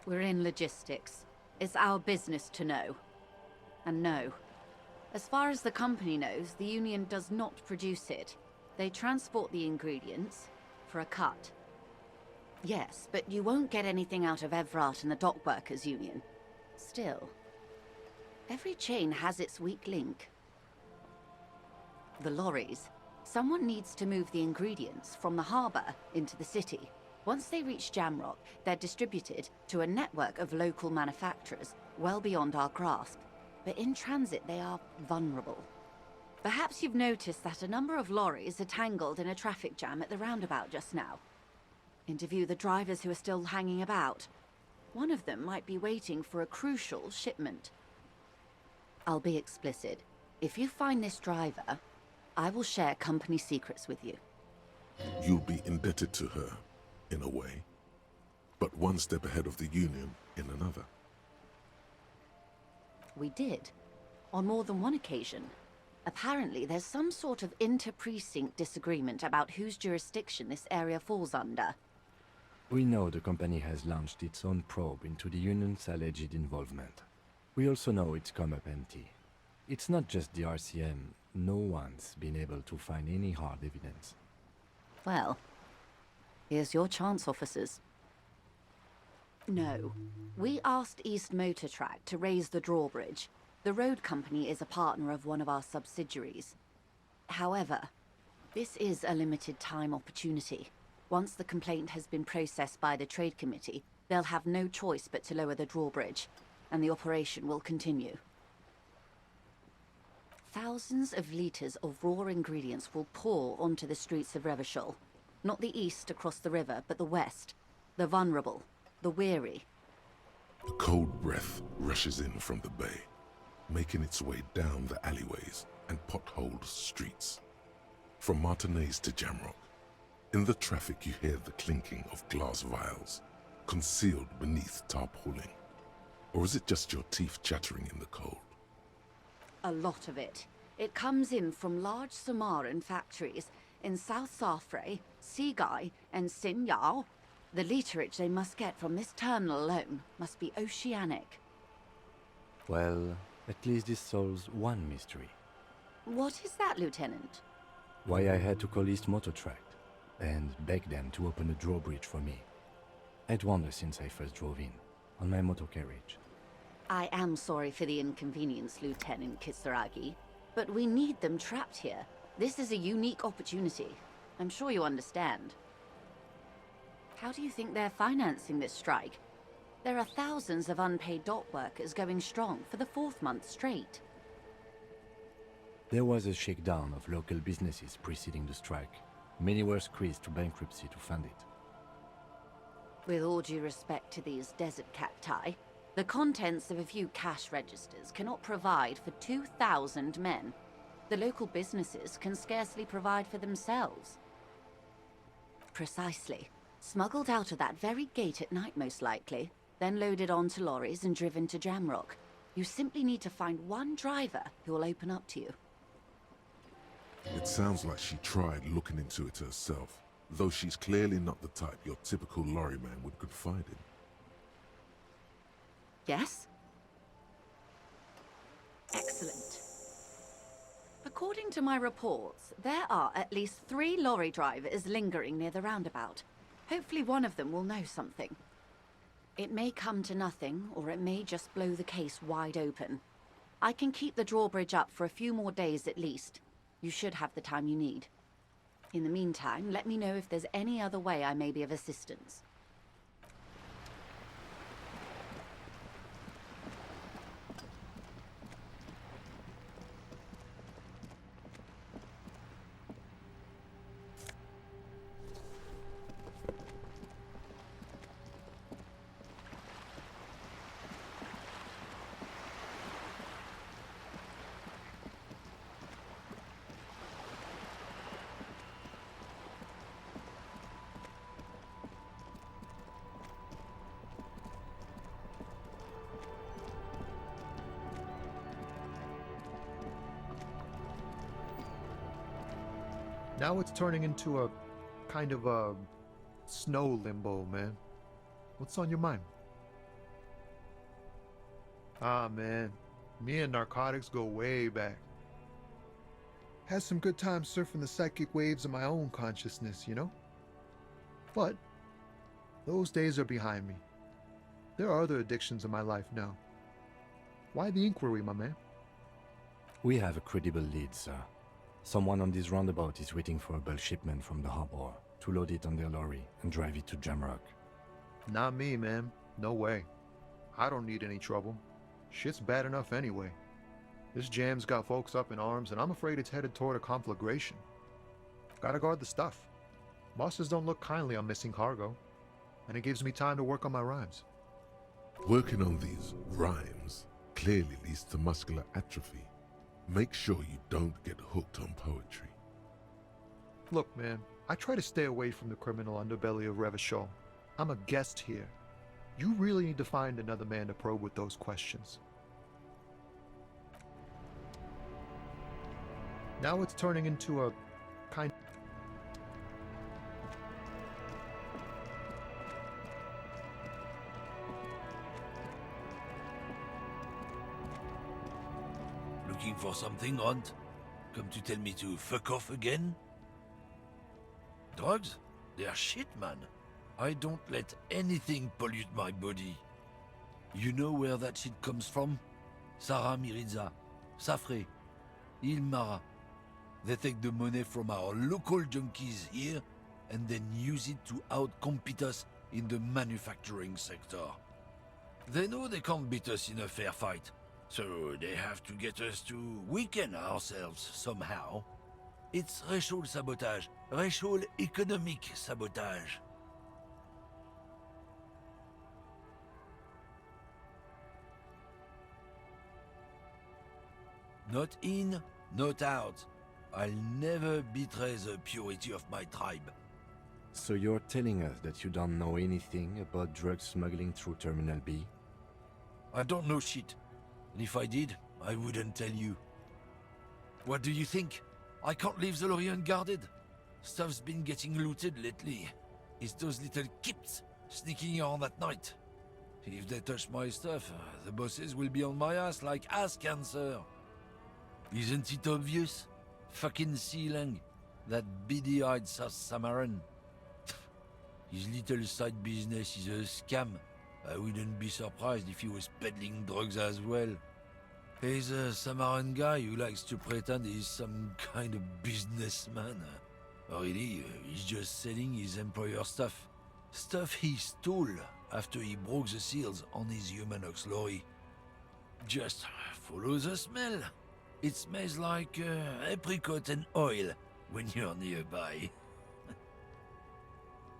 We're in logistics. It's our business to know. And no. As far as the company knows, the Union does not produce it. They transport the ingredients for a cut. Yes, but you won't get anything out of Evrat and the Dock Workers Union. Still, every chain has its weak link. The lorries. Someone needs to move the ingredients from the harbor into the city. Once they reach Jamrock, they're distributed to a network of local manufacturers well beyond our grasp. But in transit, they are vulnerable. Perhaps you've noticed that a number of lorries are tangled in a traffic jam at the roundabout just now. Interview the drivers who are still hanging about. One of them might be waiting for a crucial shipment. I'll be explicit. If you find this driver, I will share company secrets with you. You'll be indebted to her, in a way, but one step ahead of the Union in another. We did. On more than one occasion. Apparently, there's some sort of inter-precinct disagreement about whose jurisdiction this area falls under. We know the company has launched its own probe into the Union's alleged involvement. We also know it's come up empty. It's not just the RCM. No one's been able to find any hard evidence. Well, here's your chance, officers. No. We asked East Motor Track to raise the drawbridge. The road company is a partner of one of our subsidiaries. However, this is a limited time opportunity. Once the complaint has been processed by the Trade Committee, they'll have no choice but to lower the drawbridge, and the operation will continue. Thousands of liters of raw ingredients will pour onto the streets of Revachol. Not the east across the river, but the west. The vulnerable, the weary. The cold breath rushes in from the bay, making its way down the alleyways and potholed streets. From Martinez to Jamrock, in the traffic you hear the clinking of glass vials, concealed beneath tarpaulin. Or is it just your teeth chattering in the cold? A lot of it. It comes in from large Samaran factories in South Safre, Sigai, and Sinyao. The literage they must get from this terminal alone must be oceanic. Well, at least this solves one mystery. What is that, Lieutenant? Why I had to call East Motor Tract and beg them to open a drawbridge for me. I'd wondered since I first drove in, on my motor carriage. I am sorry for the inconvenience, Lieutenant Kisaragi, but we need them trapped here. This is a unique opportunity. I'm sure you understand. How do you think they're financing this strike? There are thousands of unpaid dock workers going strong for the 4th month straight. There was a shakedown of local businesses preceding the strike. Many were squeezed to bankruptcy to fund it. With all due respect to these desert cacti, the contents of a few cash registers cannot provide for 2,000 men. The local businesses can scarcely provide for themselves. Precisely. Smuggled out of that very gate at night, most likely, then loaded onto lorries and driven to Jamrock. You simply need to find one driver who will open up to you. It sounds like she tried looking into it herself, though she's clearly not the type your typical lorryman would confide in. Yes? Excellent. According to my reports, there are at least 3 lorry drivers lingering near the roundabout. Hopefully one of them will know something. It may come to nothing, or it may just blow the case wide open. I can keep the drawbridge up for a few more days at least. You should have the time you need. In the meantime, let me know if there's any other way I may be of assistance. Now it's turning into a kind of a snow limbo, man. What's on your mind? Ah, man. Me and narcotics go way back. Had some good times surfing the psychic waves of my own consciousness, you know? But those days are behind me. There are other addictions in my life now. Why the inquiry, my man? We have a credible lead, sir. Someone on this roundabout is waiting for a bulk shipment from the harbor to load it on their lorry and drive it to Jamrock. Not me, man. No way. I don't need any trouble. Shit's bad enough anyway. This jam's got folks up in arms, and I'm afraid it's headed toward a conflagration. Gotta guard the stuff. Bosses don't look kindly on missing cargo, and it gives me time to work on my rhymes. Working on these rhymes clearly leads to muscular atrophy. Make sure you don't get hooked on poetry. Look, man, I try to stay away from the criminal underbelly of Revachol. I'm a guest here. You really need to find another man to probe with those questions. Now it's turning into a kind... Looking for something, Hunt? Come to tell me to fuck off again? Drugs? They are shit, man. I don't let anything pollute my body. You know where that shit comes from? Sarah Miriza, Safre, Ilmara. They take the money from our local junkies here and then use it to outcompete us in the manufacturing sector. They know they can't beat us in a fair fight, so they have to get us to weaken ourselves somehow. It's racial sabotage, racial economic sabotage. Not in, not out. I'll never betray the purity of my tribe. So you're telling us that you don't know anything about drug smuggling through Terminal B? I don't know shit. And if I did, I wouldn't tell you. What do you think? I can't leave the lorry unguarded. Stuff's been getting looted lately. It's those little kips sneaking around at night. If they touch my stuff, the bosses will be on my ass like ass cancer. Isn't it obvious? Fucking Sealang, that beady-eyed South Samaran. His little side business is a scam. I wouldn't be surprised if he was peddling drugs as well. He's a Samaran guy who likes to pretend he's some kind of businessman. Really, he's just selling his employer stuff. Stuff he stole after he broke the seals on his Humanox lorry. Just follow the smell. It smells like apricot and oil when you're nearby.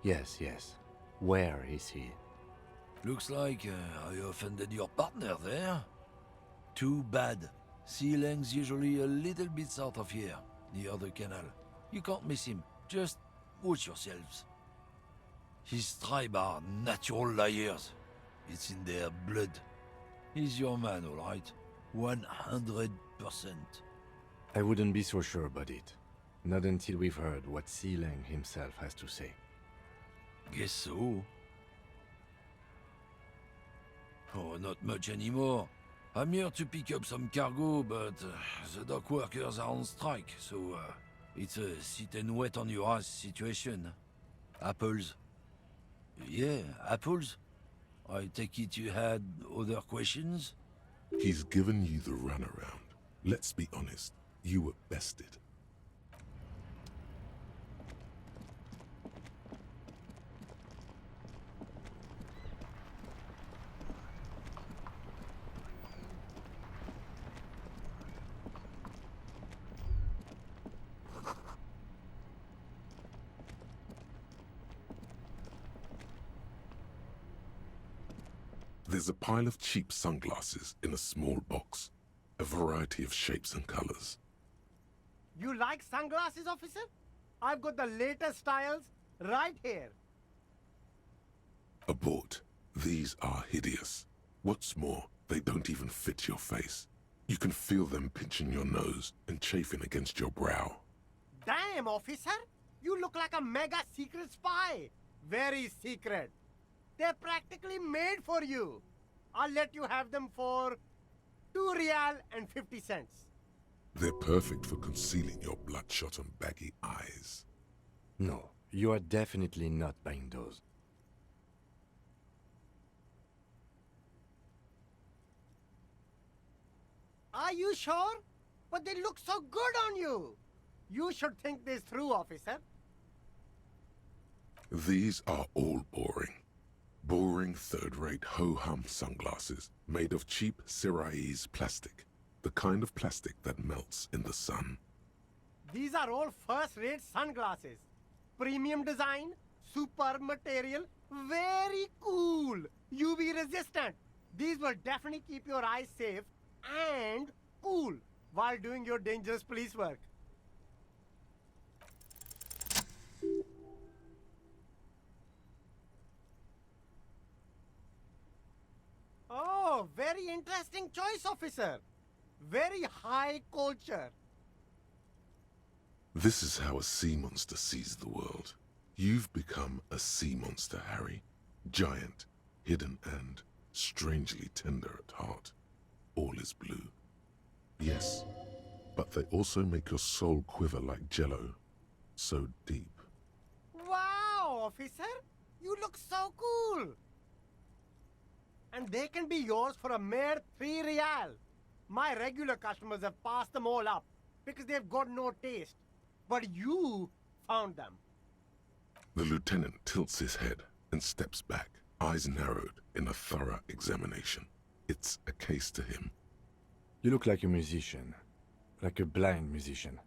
Yes, yes. Where is he? Looks like I offended your partner there. Too bad. Sealang's usually a little bit south of here, near the canal. You can't miss him. Just watch yourselves. His tribe are natural liars. It's in their blood. He's your man, all right. 100%. I wouldn't be so sure about it. Not until we've heard what Sealang himself has to say. Guess so. Oh, not much anymore. I'm here to pick up some cargo, but the dock workers are on strike, so it's a sit and wait on your ass situation. Apples? Yeah, apples? I take it you had other questions? He's given you the runaround. Let's be honest, you were bested. There's a pile of cheap sunglasses in a small box, a variety of shapes and colors. You like sunglasses, officer? I've got the latest styles right here. Abort. These are hideous. What's more, they don't even fit your face. You can feel them pinching your nose and chafing against your brow. Damn, officer! You look like a mega secret spy. Very secret. They're practically made for you. I'll let you have them for 2 real and 50 cents. They're perfect for concealing your bloodshot and baggy eyes. No, you are definitely not buying those. Are you sure? But they look so good on you. You should think this through, officer. These are all boring. Boring third-rate ho-hum sunglasses made of cheap Syrahese plastic. The kind of plastic that melts in the sun. These are all first-rate sunglasses. Premium design, super material, very cool. UV resistant. These will definitely keep your eyes safe and cool while doing your dangerous police work. Oh, very interesting choice, officer. Very high culture. This is how a sea monster sees the world. You've become a sea monster, Harry. Giant, hidden, and strangely tender at heart. All is blue. Yes, but they also make your soul quiver like jello. So deep. Wow, officer. You look so cool. And they can be yours for a mere 3 real. My regular customers have passed them all up because they've got no taste. But you found them. The lieutenant tilts his head and steps back, eyes narrowed in a thorough examination. It's a case to him. You look like a musician. Like a blind musician.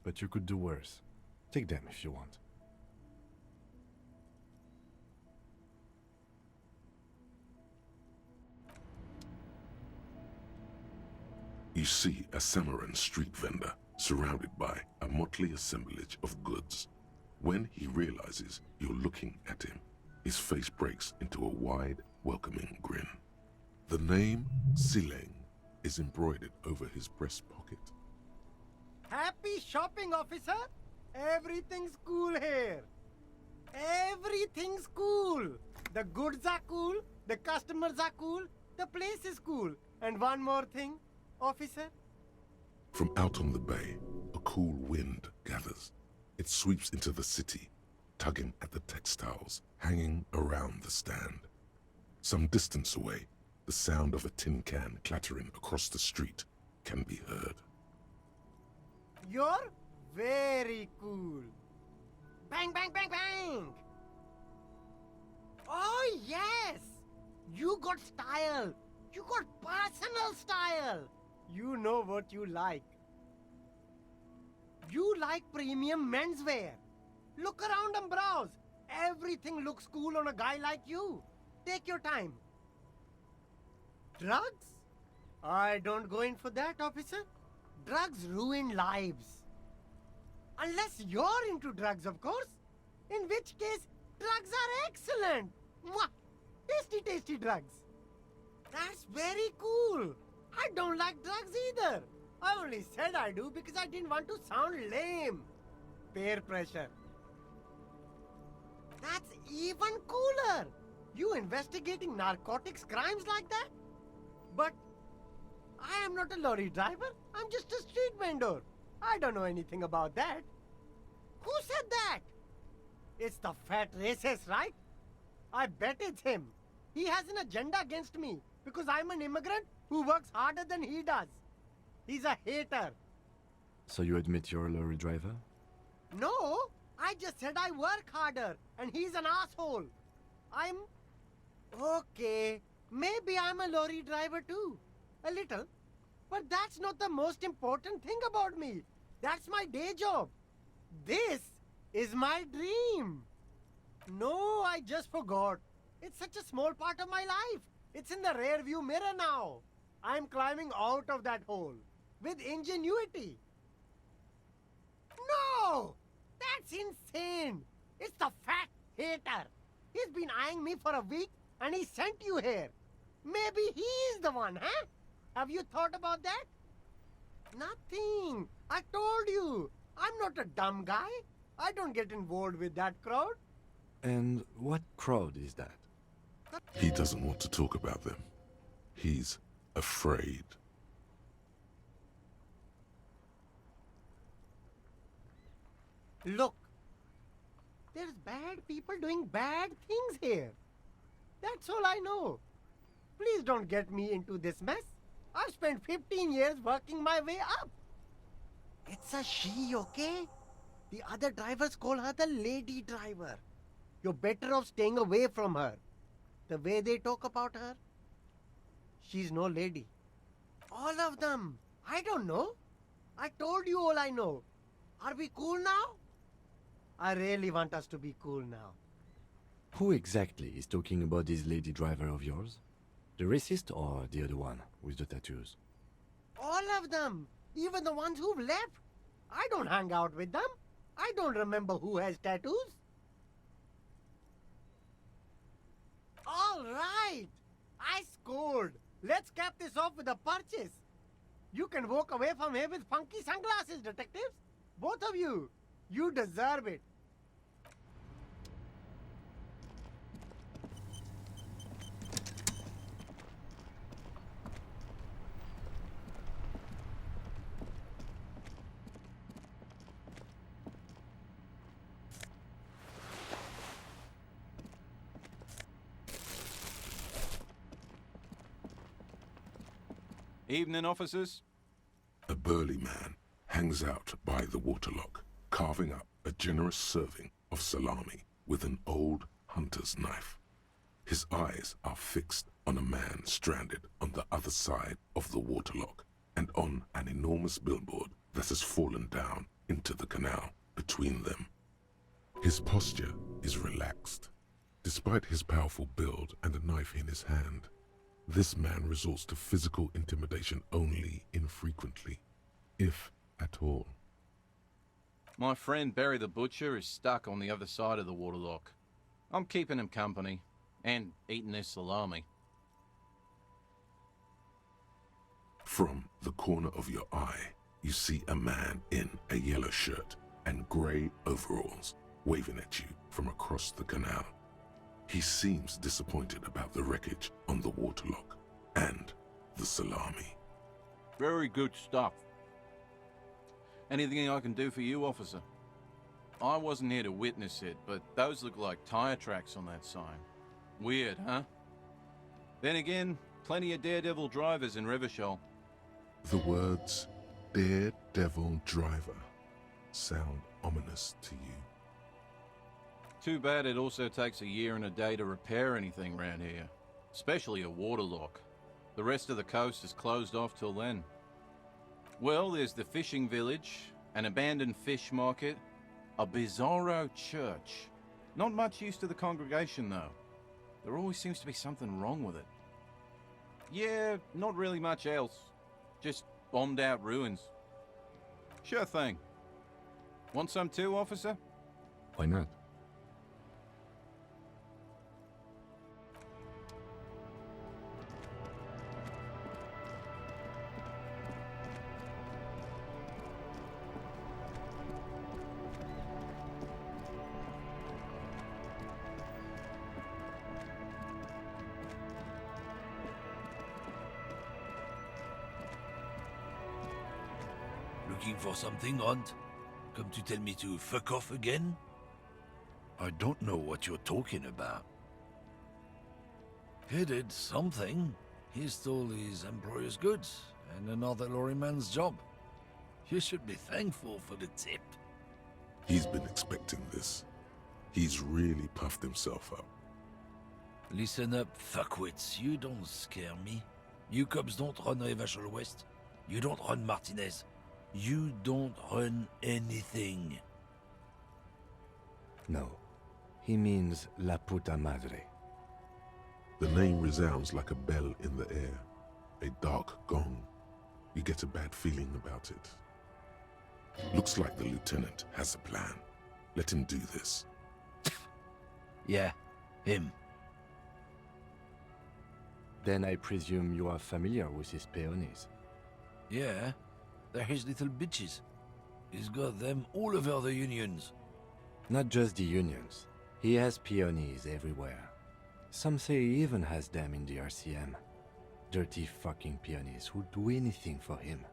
But you could do worse. Take them if you want. You see a Samaran street vendor surrounded by a motley assemblage of goods. When he realizes you're looking at him, his face breaks into a wide, welcoming grin. The name Sileng is embroidered over his breast pocket. Happy shopping, officer! Everything's cool here. Everything's cool. The goods are cool, the customers are cool, the place is cool. And one more thing, officer. From out on the bay, a cool wind gathers. It sweeps into the city, tugging at the textiles hanging around the stand. Some distance away, the sound of a tin can clattering across the street can be heard. You're very cool. Bang, bang, bang, bang! Oh, yes! You got style. You got personal style. You know what you like. You like premium menswear. Look around and browse. Everything looks cool on a guy like you. Take your time. Drugs? I don't go in for that, officer. Drugs ruin lives. Unless you're into drugs, of course. In which case, drugs are excellent. Mwah! Tasty, tasty drugs. That's very cool. I don't like drugs either. I only said I do because I didn't want to sound lame. Peer pressure. That's even cooler. You investigating narcotics crimes like that? But I am not a lorry driver. I'm just a street vendor. I don't know anything about that. Who said that? It's the fat racist, right? I bet it's him. He has an agenda against me because I'm an immigrant who works harder than he does. He's a hater. So you admit you're a lorry driver? No, I just said I work harder and he's an asshole. I'm... Okay, maybe I'm a lorry driver too. A little. But that's not the most important thing about me. That's my day job. This is my dream. No, I just forgot. It's such a small part of my life. It's in the rear view mirror now. I'm climbing out of that hole with ingenuity. No! That's insane. It's the fat hater. He's been eyeing me for a week and he sent you here. Maybe he's the one, huh? Have you thought about that? Nothing. I told you. I'm not a dumb guy. I don't get involved with that crowd. And what crowd is that? He doesn't want to talk about them. He's afraid. Look, there's bad people doing bad things here. That's all I know. Please don't get me into this mess. I've spent 15 years working my way up. It's a she, okay? The other drivers call her the lady driver. You're better off staying away from her. The way they talk about her, she's no lady. All of them. I don't know. I told you all I know. Are we cool now? I really want us to be cool now. Who exactly is talking about this lady driver of yours? The racist or the other one with the tattoos? All of them. Even the ones who've left. I don't hang out with them. I don't remember who has tattoos. All right. I scored. Let's cap this off with a purchase. You can walk away from here with funky sunglasses, detectives. Both of you. You deserve it. Evening, officers. A burly man hangs out by the waterlock, carving up a generous serving of salami with an old hunter's knife. His eyes are fixed on a man stranded on the other side of the waterlock and on an enormous billboard that has fallen down into the canal between them. His posture is relaxed. Despite his powerful build and a knife in his hand, This man resorts to physical intimidation only infrequently, if at all. My friend Barry the Butcher is stuck on the other side of the waterlock. I'm keeping him company, and eating this salami. From the corner of your eye, you see a man in a yellow shirt and grey overalls waving at you from across the canal. He seems disappointed about the wreckage on the waterlock and the salami. Very good stuff. Anything I can do for you, officer? I wasn't here to witness it, but those look like tire tracks on that sign. Weird, huh? Then again, plenty of daredevil drivers in Revachol. The words daredevil driver sound ominous to you. Too bad it also takes a year and a day to repair anything around here, especially a waterlock. The rest of the coast is closed off till then. Well, there's the fishing village, an abandoned fish market, a bizarro church. Not much use to the congregation, though. There always seems to be something wrong with it. Yeah, not really much else. Just bombed out ruins. Sure thing. Want some too, officer? Why not? Looking for something, Hunt? Come to tell me to fuck off again? I don't know what you're talking about. He did something. He stole his employer's goods and another lorryman's job. You should be thankful for the tip. He's been expecting this. He's really puffed himself up. Listen up, fuckwits. You don't scare me. You cops don't run Revachol West. You don't run Martinez. You don't run anything. No. He means La Puta Madre. The name resounds like a bell in the air, a dark gong. You get a bad feeling about it. Looks like the lieutenant has a plan. Let him do this. Yeah, him. Then I presume you are familiar with his peonies. Yeah, they're his little bitches. He's got them all over the unions. Not just the unions. He has peonies everywhere. Some say he even has them in the RCM. Dirty fucking peonies who'd do anything for him.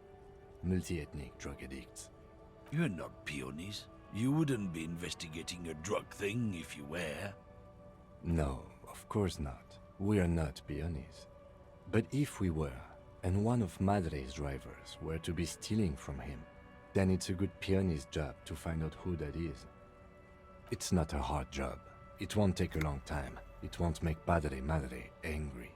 Multi-ethnic drug addicts. You're not peonies. You wouldn't be investigating a drug thing if you were. No, of course not. We are not peonies. But if we were, and one of Madre's drivers were to be stealing from him, then it's a good peony's job to find out who that is. It's not a hard job. It won't take a long time. It won't make Padre Madre angry.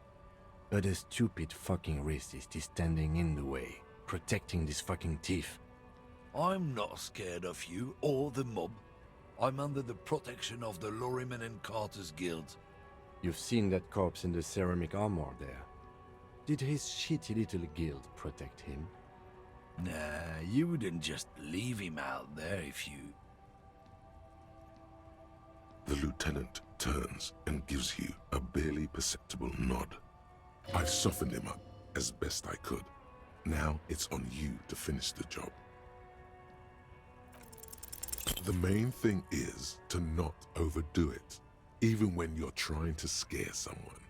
But a stupid fucking racist is standing in the way, protecting this fucking thief. I'm not scared of you or the mob. I'm under the protection of the Lorrymen and Carters Guild. You've seen that corpse in the ceramic armor there. Did his shitty little guild protect him? Nah, you wouldn't just leave him out there if you... The lieutenant turns and gives you a barely perceptible nod. I've softened him up as best I could. Now it's on you to finish the job. The main thing is to not overdo it, even when you're trying to scare someone.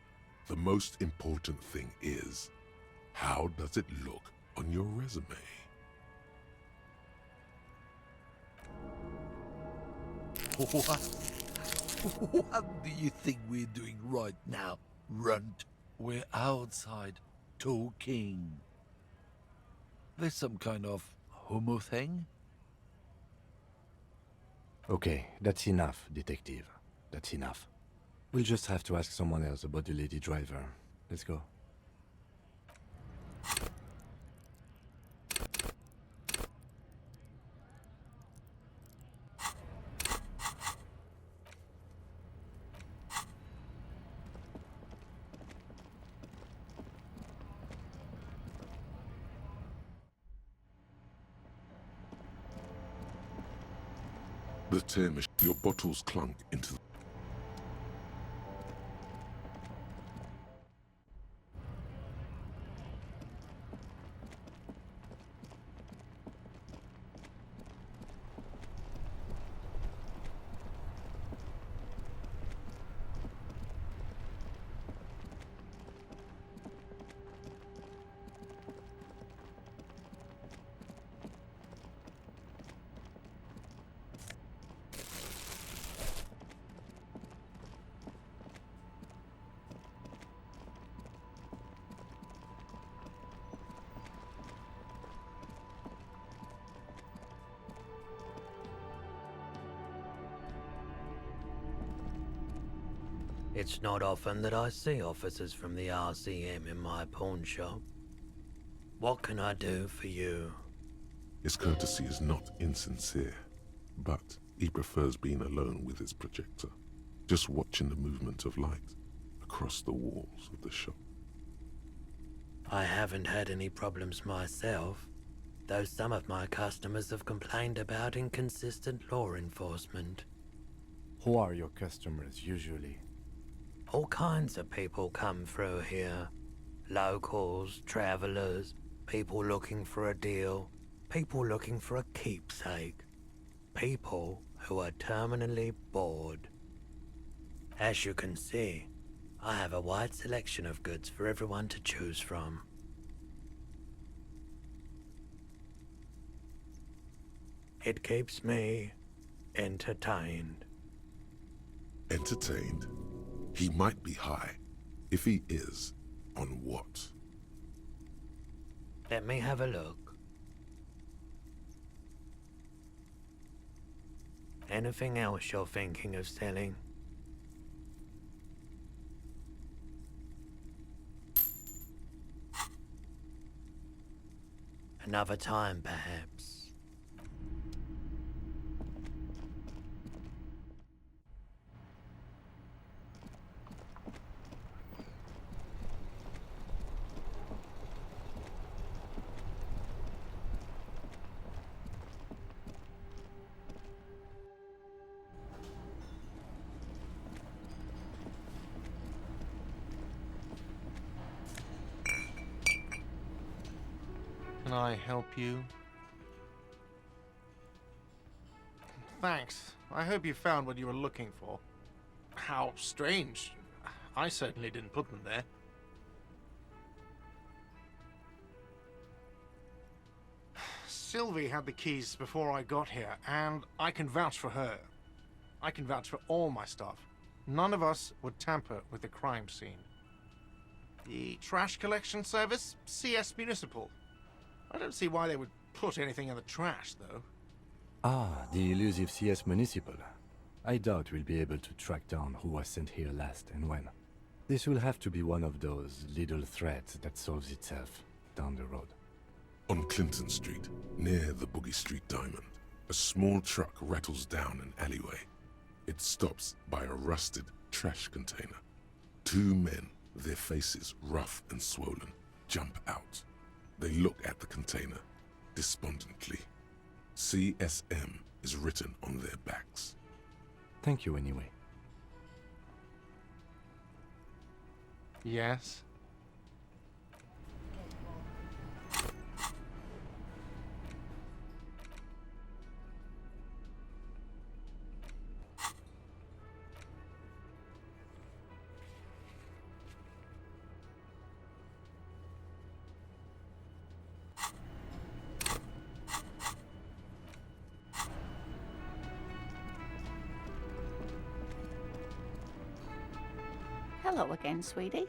The most important thing is, how does it look on your resume? What do you think we're doing right now, Runt? We're outside, talking. There's some kind of homo thing? Okay, that's enough, detective. That's enough. We'll just have to ask someone else about the lady driver. Let's go. The tear machine. Your bottles clunk into the... It's not often that I see officers from the RCM in my pawn shop. What can I do for you? His courtesy is not insincere, but he prefers being alone with his projector, just watching the movement of light across the walls of the shop. I haven't had any problems myself, though some of my customers have complained about inconsistent law enforcement. Who are your customers usually? All kinds of people come through here. Locals, travelers, people looking for a deal, people looking for a keepsake, people who are terminally bored. As you can see, I have a wide selection of goods for everyone to choose from. It keeps me entertained. Entertained? He might be high. If he is, on what? Let me have a look. Anything else you're thinking of selling? Another time, perhaps. Can I help you? Thanks. I hope you found what you were looking for. How strange. I certainly didn't put them there. Sylvie had the keys before I got here, and I can vouch for her. I can vouch for all my staff. None of us would tamper with the crime scene. The trash collection service? CS Municipal. I don't see why they would put anything in the trash, though. Ah, the elusive CS Municipal. I doubt we'll be able to track down who was sent here last and when. This will have to be one of those little threads that solves itself down the road. On Clinton Street, near the Boogie Street Diamond, a small truck rattles down an alleyway. It stops by a rusted trash container. Two men, their faces rough and swollen, jump out. They look at the container, despondently. CSM is written on their backs. Thank you anyway. Yes? Hello again, sweetie.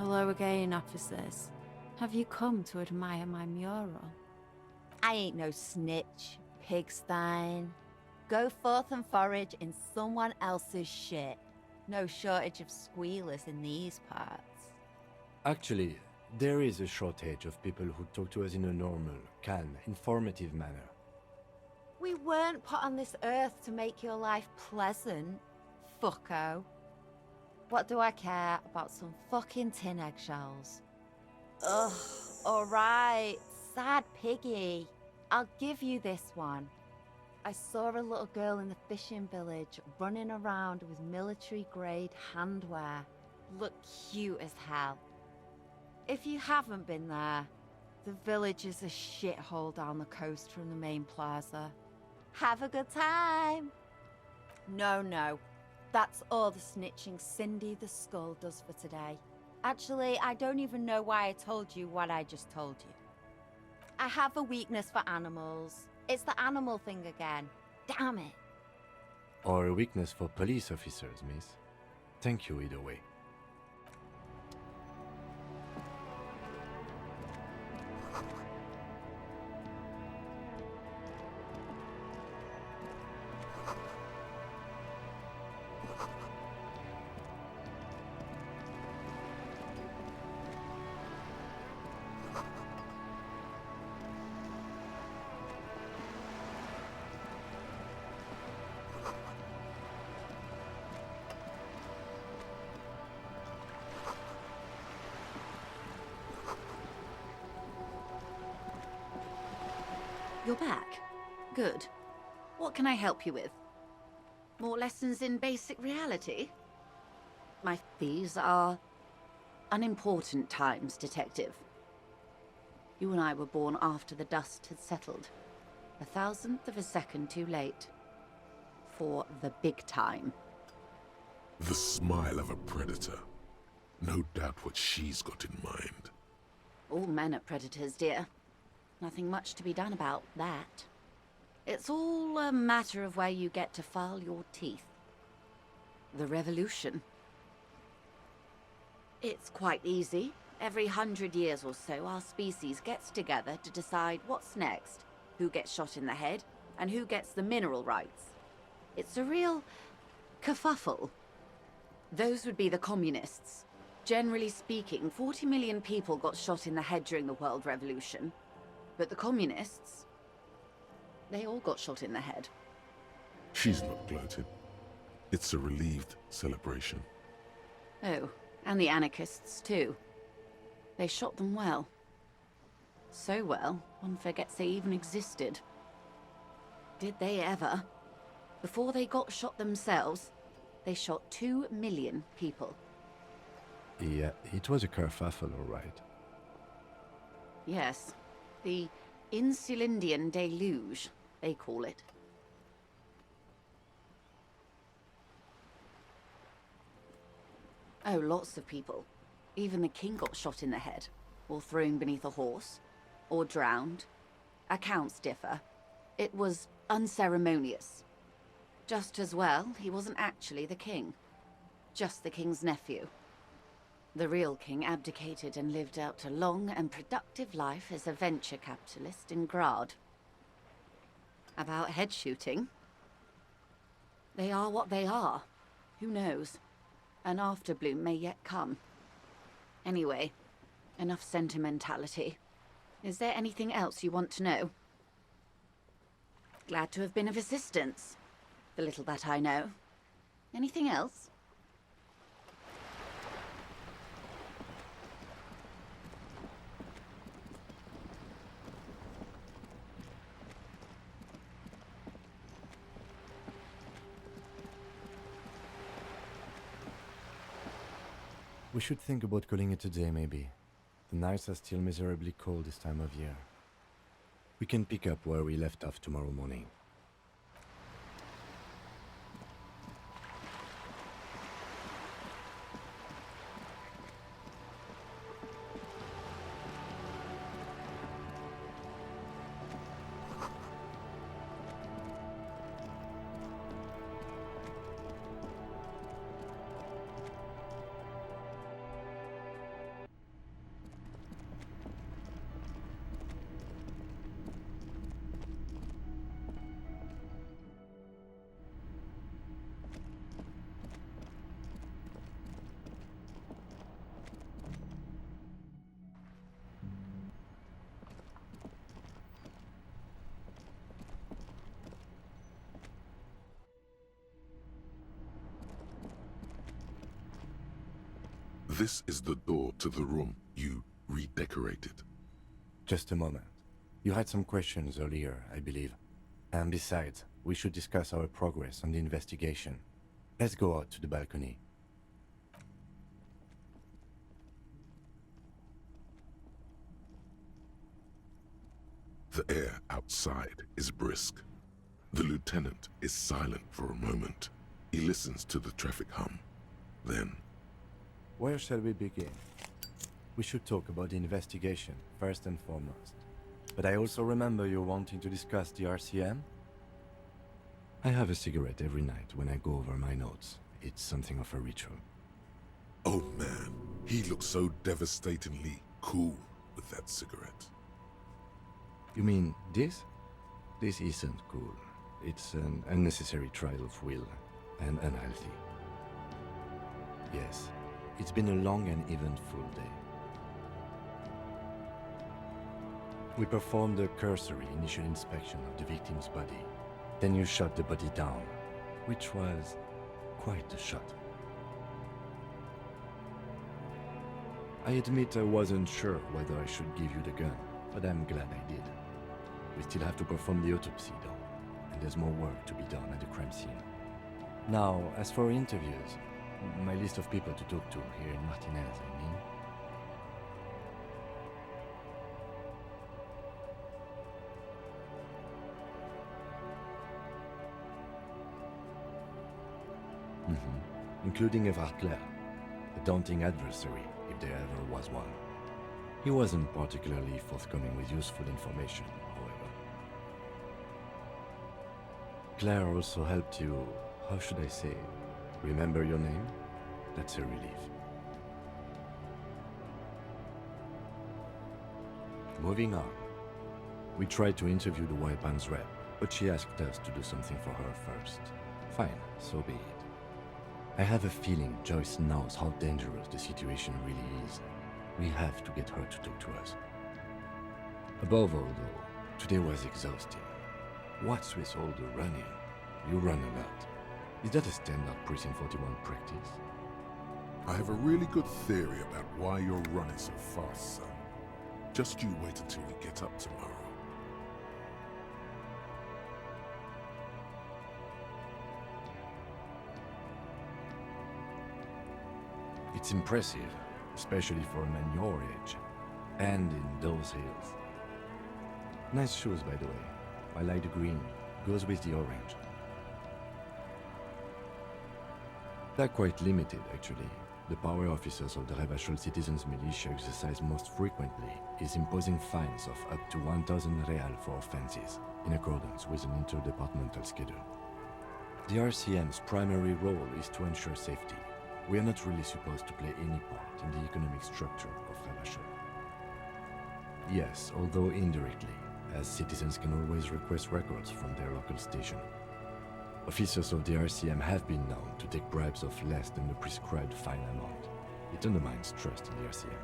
Hello again, officers. Have you come to admire my mural? I ain't no snitch, pigstein. Go forth and forage in someone else's shit. No shortage of squealers in these parts. Actually, there is a shortage of people who talk to us in a normal, calm, informative manner. We weren't put on this earth to make your life pleasant, fucko. What do I care about some fucking tin eggshells? Ugh, alright, sad piggy. I'll give you this one. I saw a little girl in the fishing village running around with military-grade handwear. Looked cute as hell. If you haven't been there, the village is a shithole down the coast from the main plaza. Have a good time! No. That's all the snitching Cindy the Skull does for today. Actually, I don't even know why I told you what I just told you. I have a weakness for animals. It's the animal thing again. Damn it. Or a weakness for police officers, miss. Thank you either way. You're back. Good. What can I help you with? More lessons in basic reality? These are unimportant times, Detective. You and I were born after the dust had settled. 1,000th of a second too late. For the big time. The smile of a predator. No doubt what she's got in mind. All men are predators, dear. Nothing much to be done about that. It's all a matter of where you get to file your teeth. The revolution. It's quite easy. Every 100 years or so, our species gets together to decide what's next, who gets shot in the head, and who gets the mineral rights. It's a real kerfuffle. Those would be the communists. Generally speaking, 40 million people got shot in the head during the World Revolution. But the communists, they all got shot in the head. She's not gloating. It's a relieved celebration. Oh, and the anarchists too. They shot them well. So well, one forgets they even existed. Did they ever? Before they got shot themselves, they shot 2 million people. Yeah, it was a kerfuffle, all right. Yes. The Insulindian deluge, they call it. Oh, lots of people. Even the king got shot in the head, or thrown beneath a horse, or drowned. Accounts differ. It was unceremonious. Just as well, he wasn't actually the king. Just the king's nephew. The real king abdicated and lived out a long and productive life as a venture capitalist in Grad. About head shooting? They are what they are. Who knows? An afterbloom may yet come. Anyway, enough sentimentality. Is there anything else you want to know? Glad to have been of assistance. The little that I know. Anything else? We should think about calling it a day, maybe. The nights are still miserably cold this time of year. We can pick up where we left off tomorrow morning. This is the door to the room you redecorated. Just a moment. You had some questions earlier, I believe. And besides, we should discuss our progress on the investigation. Let's go out to the balcony. The air outside is brisk. The lieutenant is silent for a moment. He listens to the traffic hum. Then, Where shall we begin? We should talk about the investigation, first and foremost. But I also remember you wanting to discuss the RCM? I have a cigarette every night when I go over my notes. It's something of a ritual. oh man, he looks so devastatingly cool with that cigarette. You mean this? This isn't cool. It's an unnecessary trial of will, and unhealthy. Yes, it's been a long and eventful day. We performed a cursory initial inspection of the victim's body. Then you shot the body down, which was quite a shot. I admit I wasn't sure whether I should give you the gun, but I'm glad I did. We still have to perform the autopsy though, and there's more work to be done at the crime scene. Now, as for interviews, my list of people to talk to here in Martinez, I mean. Including Everard Clare, a daunting adversary, if there ever was one. He wasn't particularly forthcoming with useful information, however. Claire also helped you, how should I say, remember your name? That's a relief. Moving on. We tried to interview the White Band's rep, but she asked us to do something for her first. Fine, so be it. I have a feeling Joyce knows how dangerous the situation really is. We have to get her to talk to us. Above all, though, today was exhausting. What's with all the running? You run a lot. Is that a standard Precinct 41 practice? I have a really good theory about why you're running so fast, son. Just you wait until we get up tomorrow. It's impressive, especially for a man your age, and in those hills. Nice shoes, by the way. I like the green, goes with the orange. They're quite limited, actually. The power officers of the Revachol Citizens Militia exercise most frequently is imposing fines of up to 1,000 real for offenses, in accordance with an interdepartmental schedule. The RCM's primary role is to ensure safety. We are not really supposed to play any part in the economic structure of Revachol. Yes, although indirectly, as citizens can always request records from their local station. Officers of the RCM have been known to take bribes of less than the prescribed fine amount. It undermines trust in the RCM.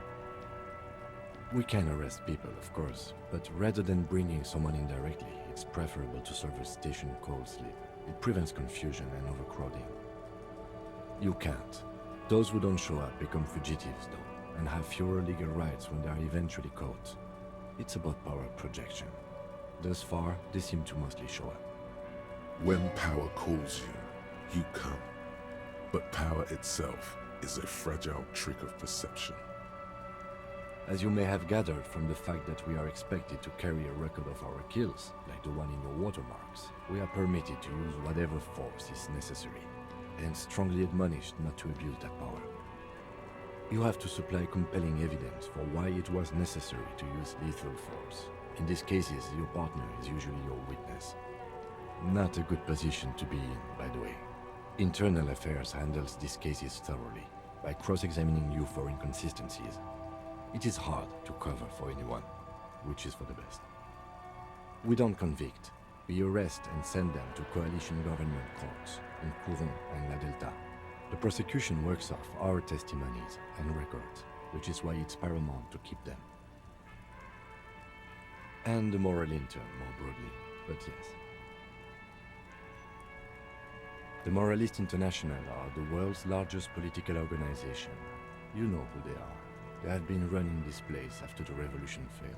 We can arrest people, of course, but rather than bringing someone in directly, it's preferable to serve a station call slip. It prevents confusion and overcrowding. You can't. Those who don't show up become fugitives, though, and have fewer legal rights when they are eventually caught. It's about power projection. Thus far, they seem to mostly show up. When power calls you, you come. But power itself is a fragile trick of perception. As you may have gathered from the fact that we are expected to carry a record of our kills, like the one in your watermarks, we are permitted to use whatever force is necessary, and strongly admonished not to abuse that power. You have to supply compelling evidence for why it was necessary to use lethal force. In these cases, your partner is usually your witness. Not a good position to be in, by the way. Internal Affairs handles these cases thoroughly, by cross-examining you for inconsistencies. It is hard to cover for anyone, which is for the best. We don't convict. We arrest and send them to coalition government courts in Couron and La Delta. The prosecution works off our testimonies and records, which is why it's paramount to keep them. And the moral intern, more broadly, but yes. The Moralists International are the world's largest political organization. You know who they are. They have been running this place after the revolution failed.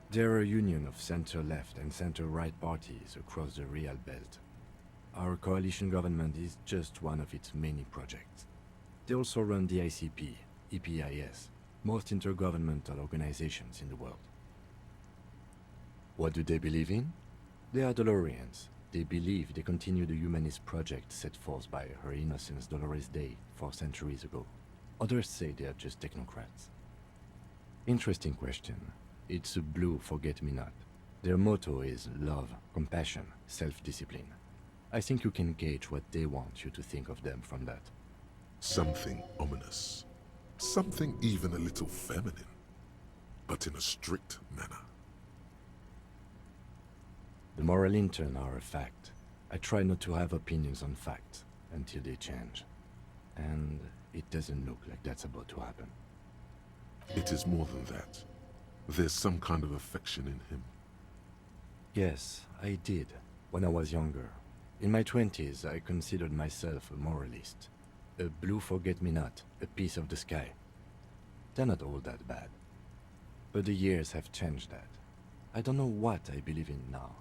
They're a union of center-left and center-right parties across the Real Belt. Our coalition government is just one of its many projects. They also run the ICP, EPIS, most intergovernmental organizations in the world. What do they believe in? They are Dolorians. They believe they continue the humanist project set forth by Her Innocence Dolores Day 4 centuries ago. Others say they are just technocrats. Interesting question. It's a blue forget-me-not. Their motto is love, compassion, self-discipline. I think you can gauge what they want you to think of them from that. Something ominous. Something even a little feminine, but in a strict manner. The moral intern are a fact. I try not to have opinions on facts until they change. And it doesn't look like that's about to happen. It is more than that. There's some kind of affection in him. Yes, I did, when I was younger. In my 20s, I considered myself a moralist. A blue forget-me-not, a piece of the sky. They're not all that bad. But the years have changed that. I don't know what I believe in now.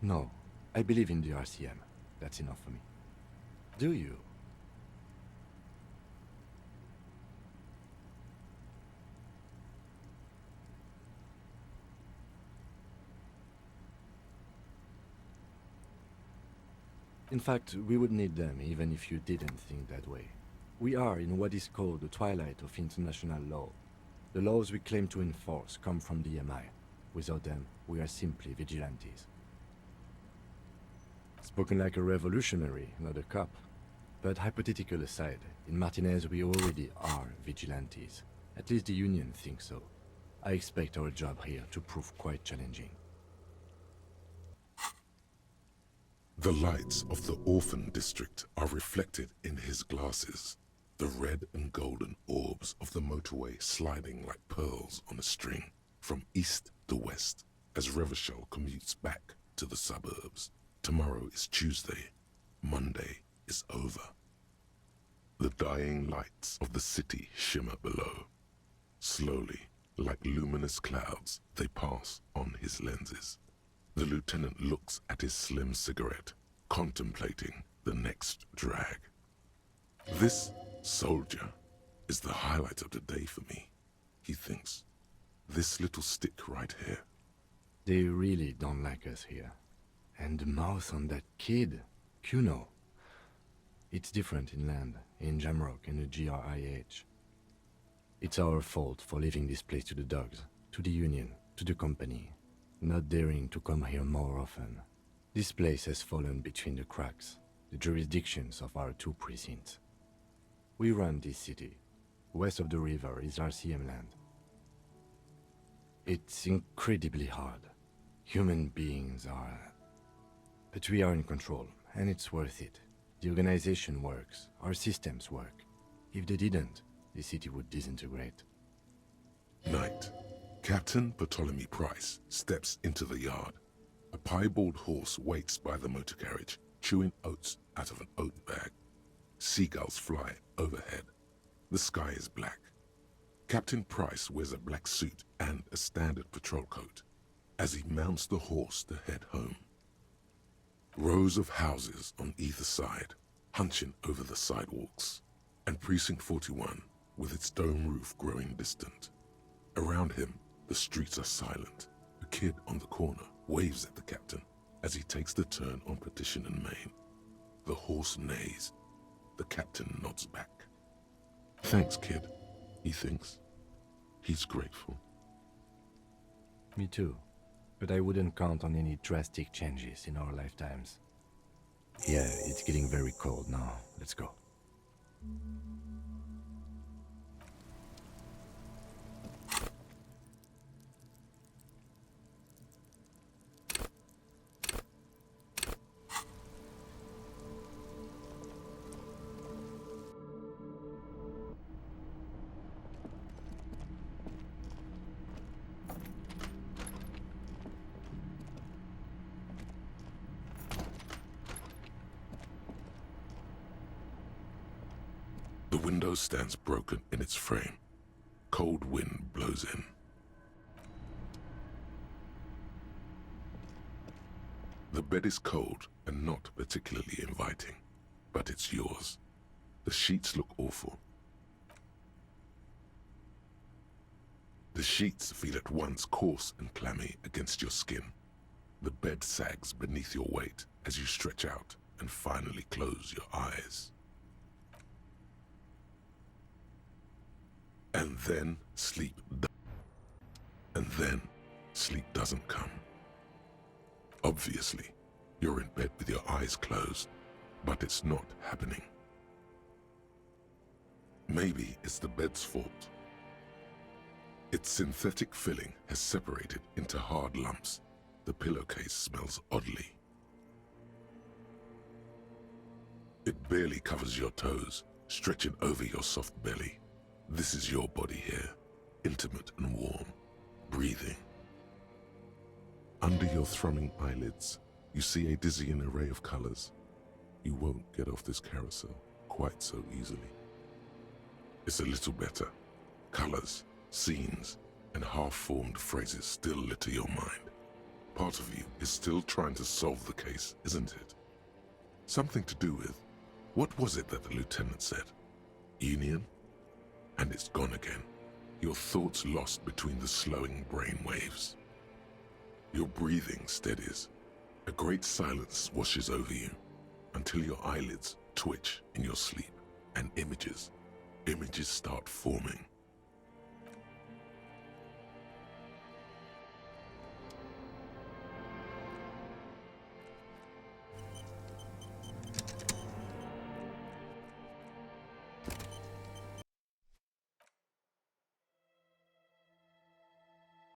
No, I believe in the RCM. That's enough for me. Do you? In fact, we would need them even if you didn't think that way. We are in what is called the twilight of international law. The laws we claim to enforce come from the MI. Without them, we are simply vigilantes. Spoken like a revolutionary, not a cop. But hypothetical aside, in Martinez we already are vigilantes. At least the Union thinks so. I expect our job here to prove quite challenging. The lights of the orphan district are reflected in his glasses. The red and golden orbs of the motorway sliding like pearls on a string from east to west as Revachol commutes back to the suburbs. Tomorrow is Tuesday. Monday is over. The dying lights of the city shimmer below. Slowly, like luminous clouds, they pass on his lenses. The lieutenant looks at his slim cigarette, contemplating the next drag. This soldier is the highlight of the day for me, he thinks. This little stick right here. They really don't like us here. And the mouth on that kid, Kuno. It's different inland, in Jamrock and the GRIH. It's our fault for leaving this place to the dogs, to the Union, to the company. Not daring to come here more often. This place has fallen between the cracks, the jurisdictions of our 2 precincts. We run this city. West of the river is RCM land. It's incredibly hard. Human beings are... But we are in control, and it's worth it. The organization works, our systems work. If they didn't, the city would disintegrate. Night. Captain Bartholomew Price steps into the yard. A piebald horse waits by the motor carriage, chewing oats out of an oat bag. Seagulls fly overhead. The sky is black. Captain Price wears a black suit and a standard patrol coat as he mounts the horse to head home. Rows of houses on either side, hunching over the sidewalks, and Precinct 41 with its dome roof growing distant. Around him, the streets are silent. A kid on the corner waves at the captain as he takes the turn on Petition and Main. The horse neighs. The captain nods back. Thanks, kid, he thinks. He's grateful. Me too. But I wouldn't count on any drastic changes in our lifetimes. Yeah, it's getting very cold now. Let's go. The window stands broken in its frame. Cold wind blows in. The bed is cold and not particularly inviting, but it's yours. The sheets look awful. The sheets feel at once coarse and clammy against your skin. The bed sags beneath your weight as you stretch out and finally close your eyes. And then sleep doesn't come. Obviously, you're in bed with your eyes closed, but it's not happening. Maybe it's the bed's fault. Its synthetic filling has separated into hard lumps. The pillowcase smells oddly. It barely covers your toes, stretching over your soft belly. This is your body here, intimate and warm, breathing. Under your thrumming eyelids, you see a dizzying array of colors. You won't get off this carousel quite so easily. It's a little better. Colors, scenes, and half-formed phrases still litter your mind. Part of you is still trying to solve the case, isn't it? Something to do with, what was it that the lieutenant said? Union? And it's gone again. Your thoughts lost between the slowing brain waves. Your breathing steadies. A great silence washes over you until your eyelids twitch in your sleep and images start forming.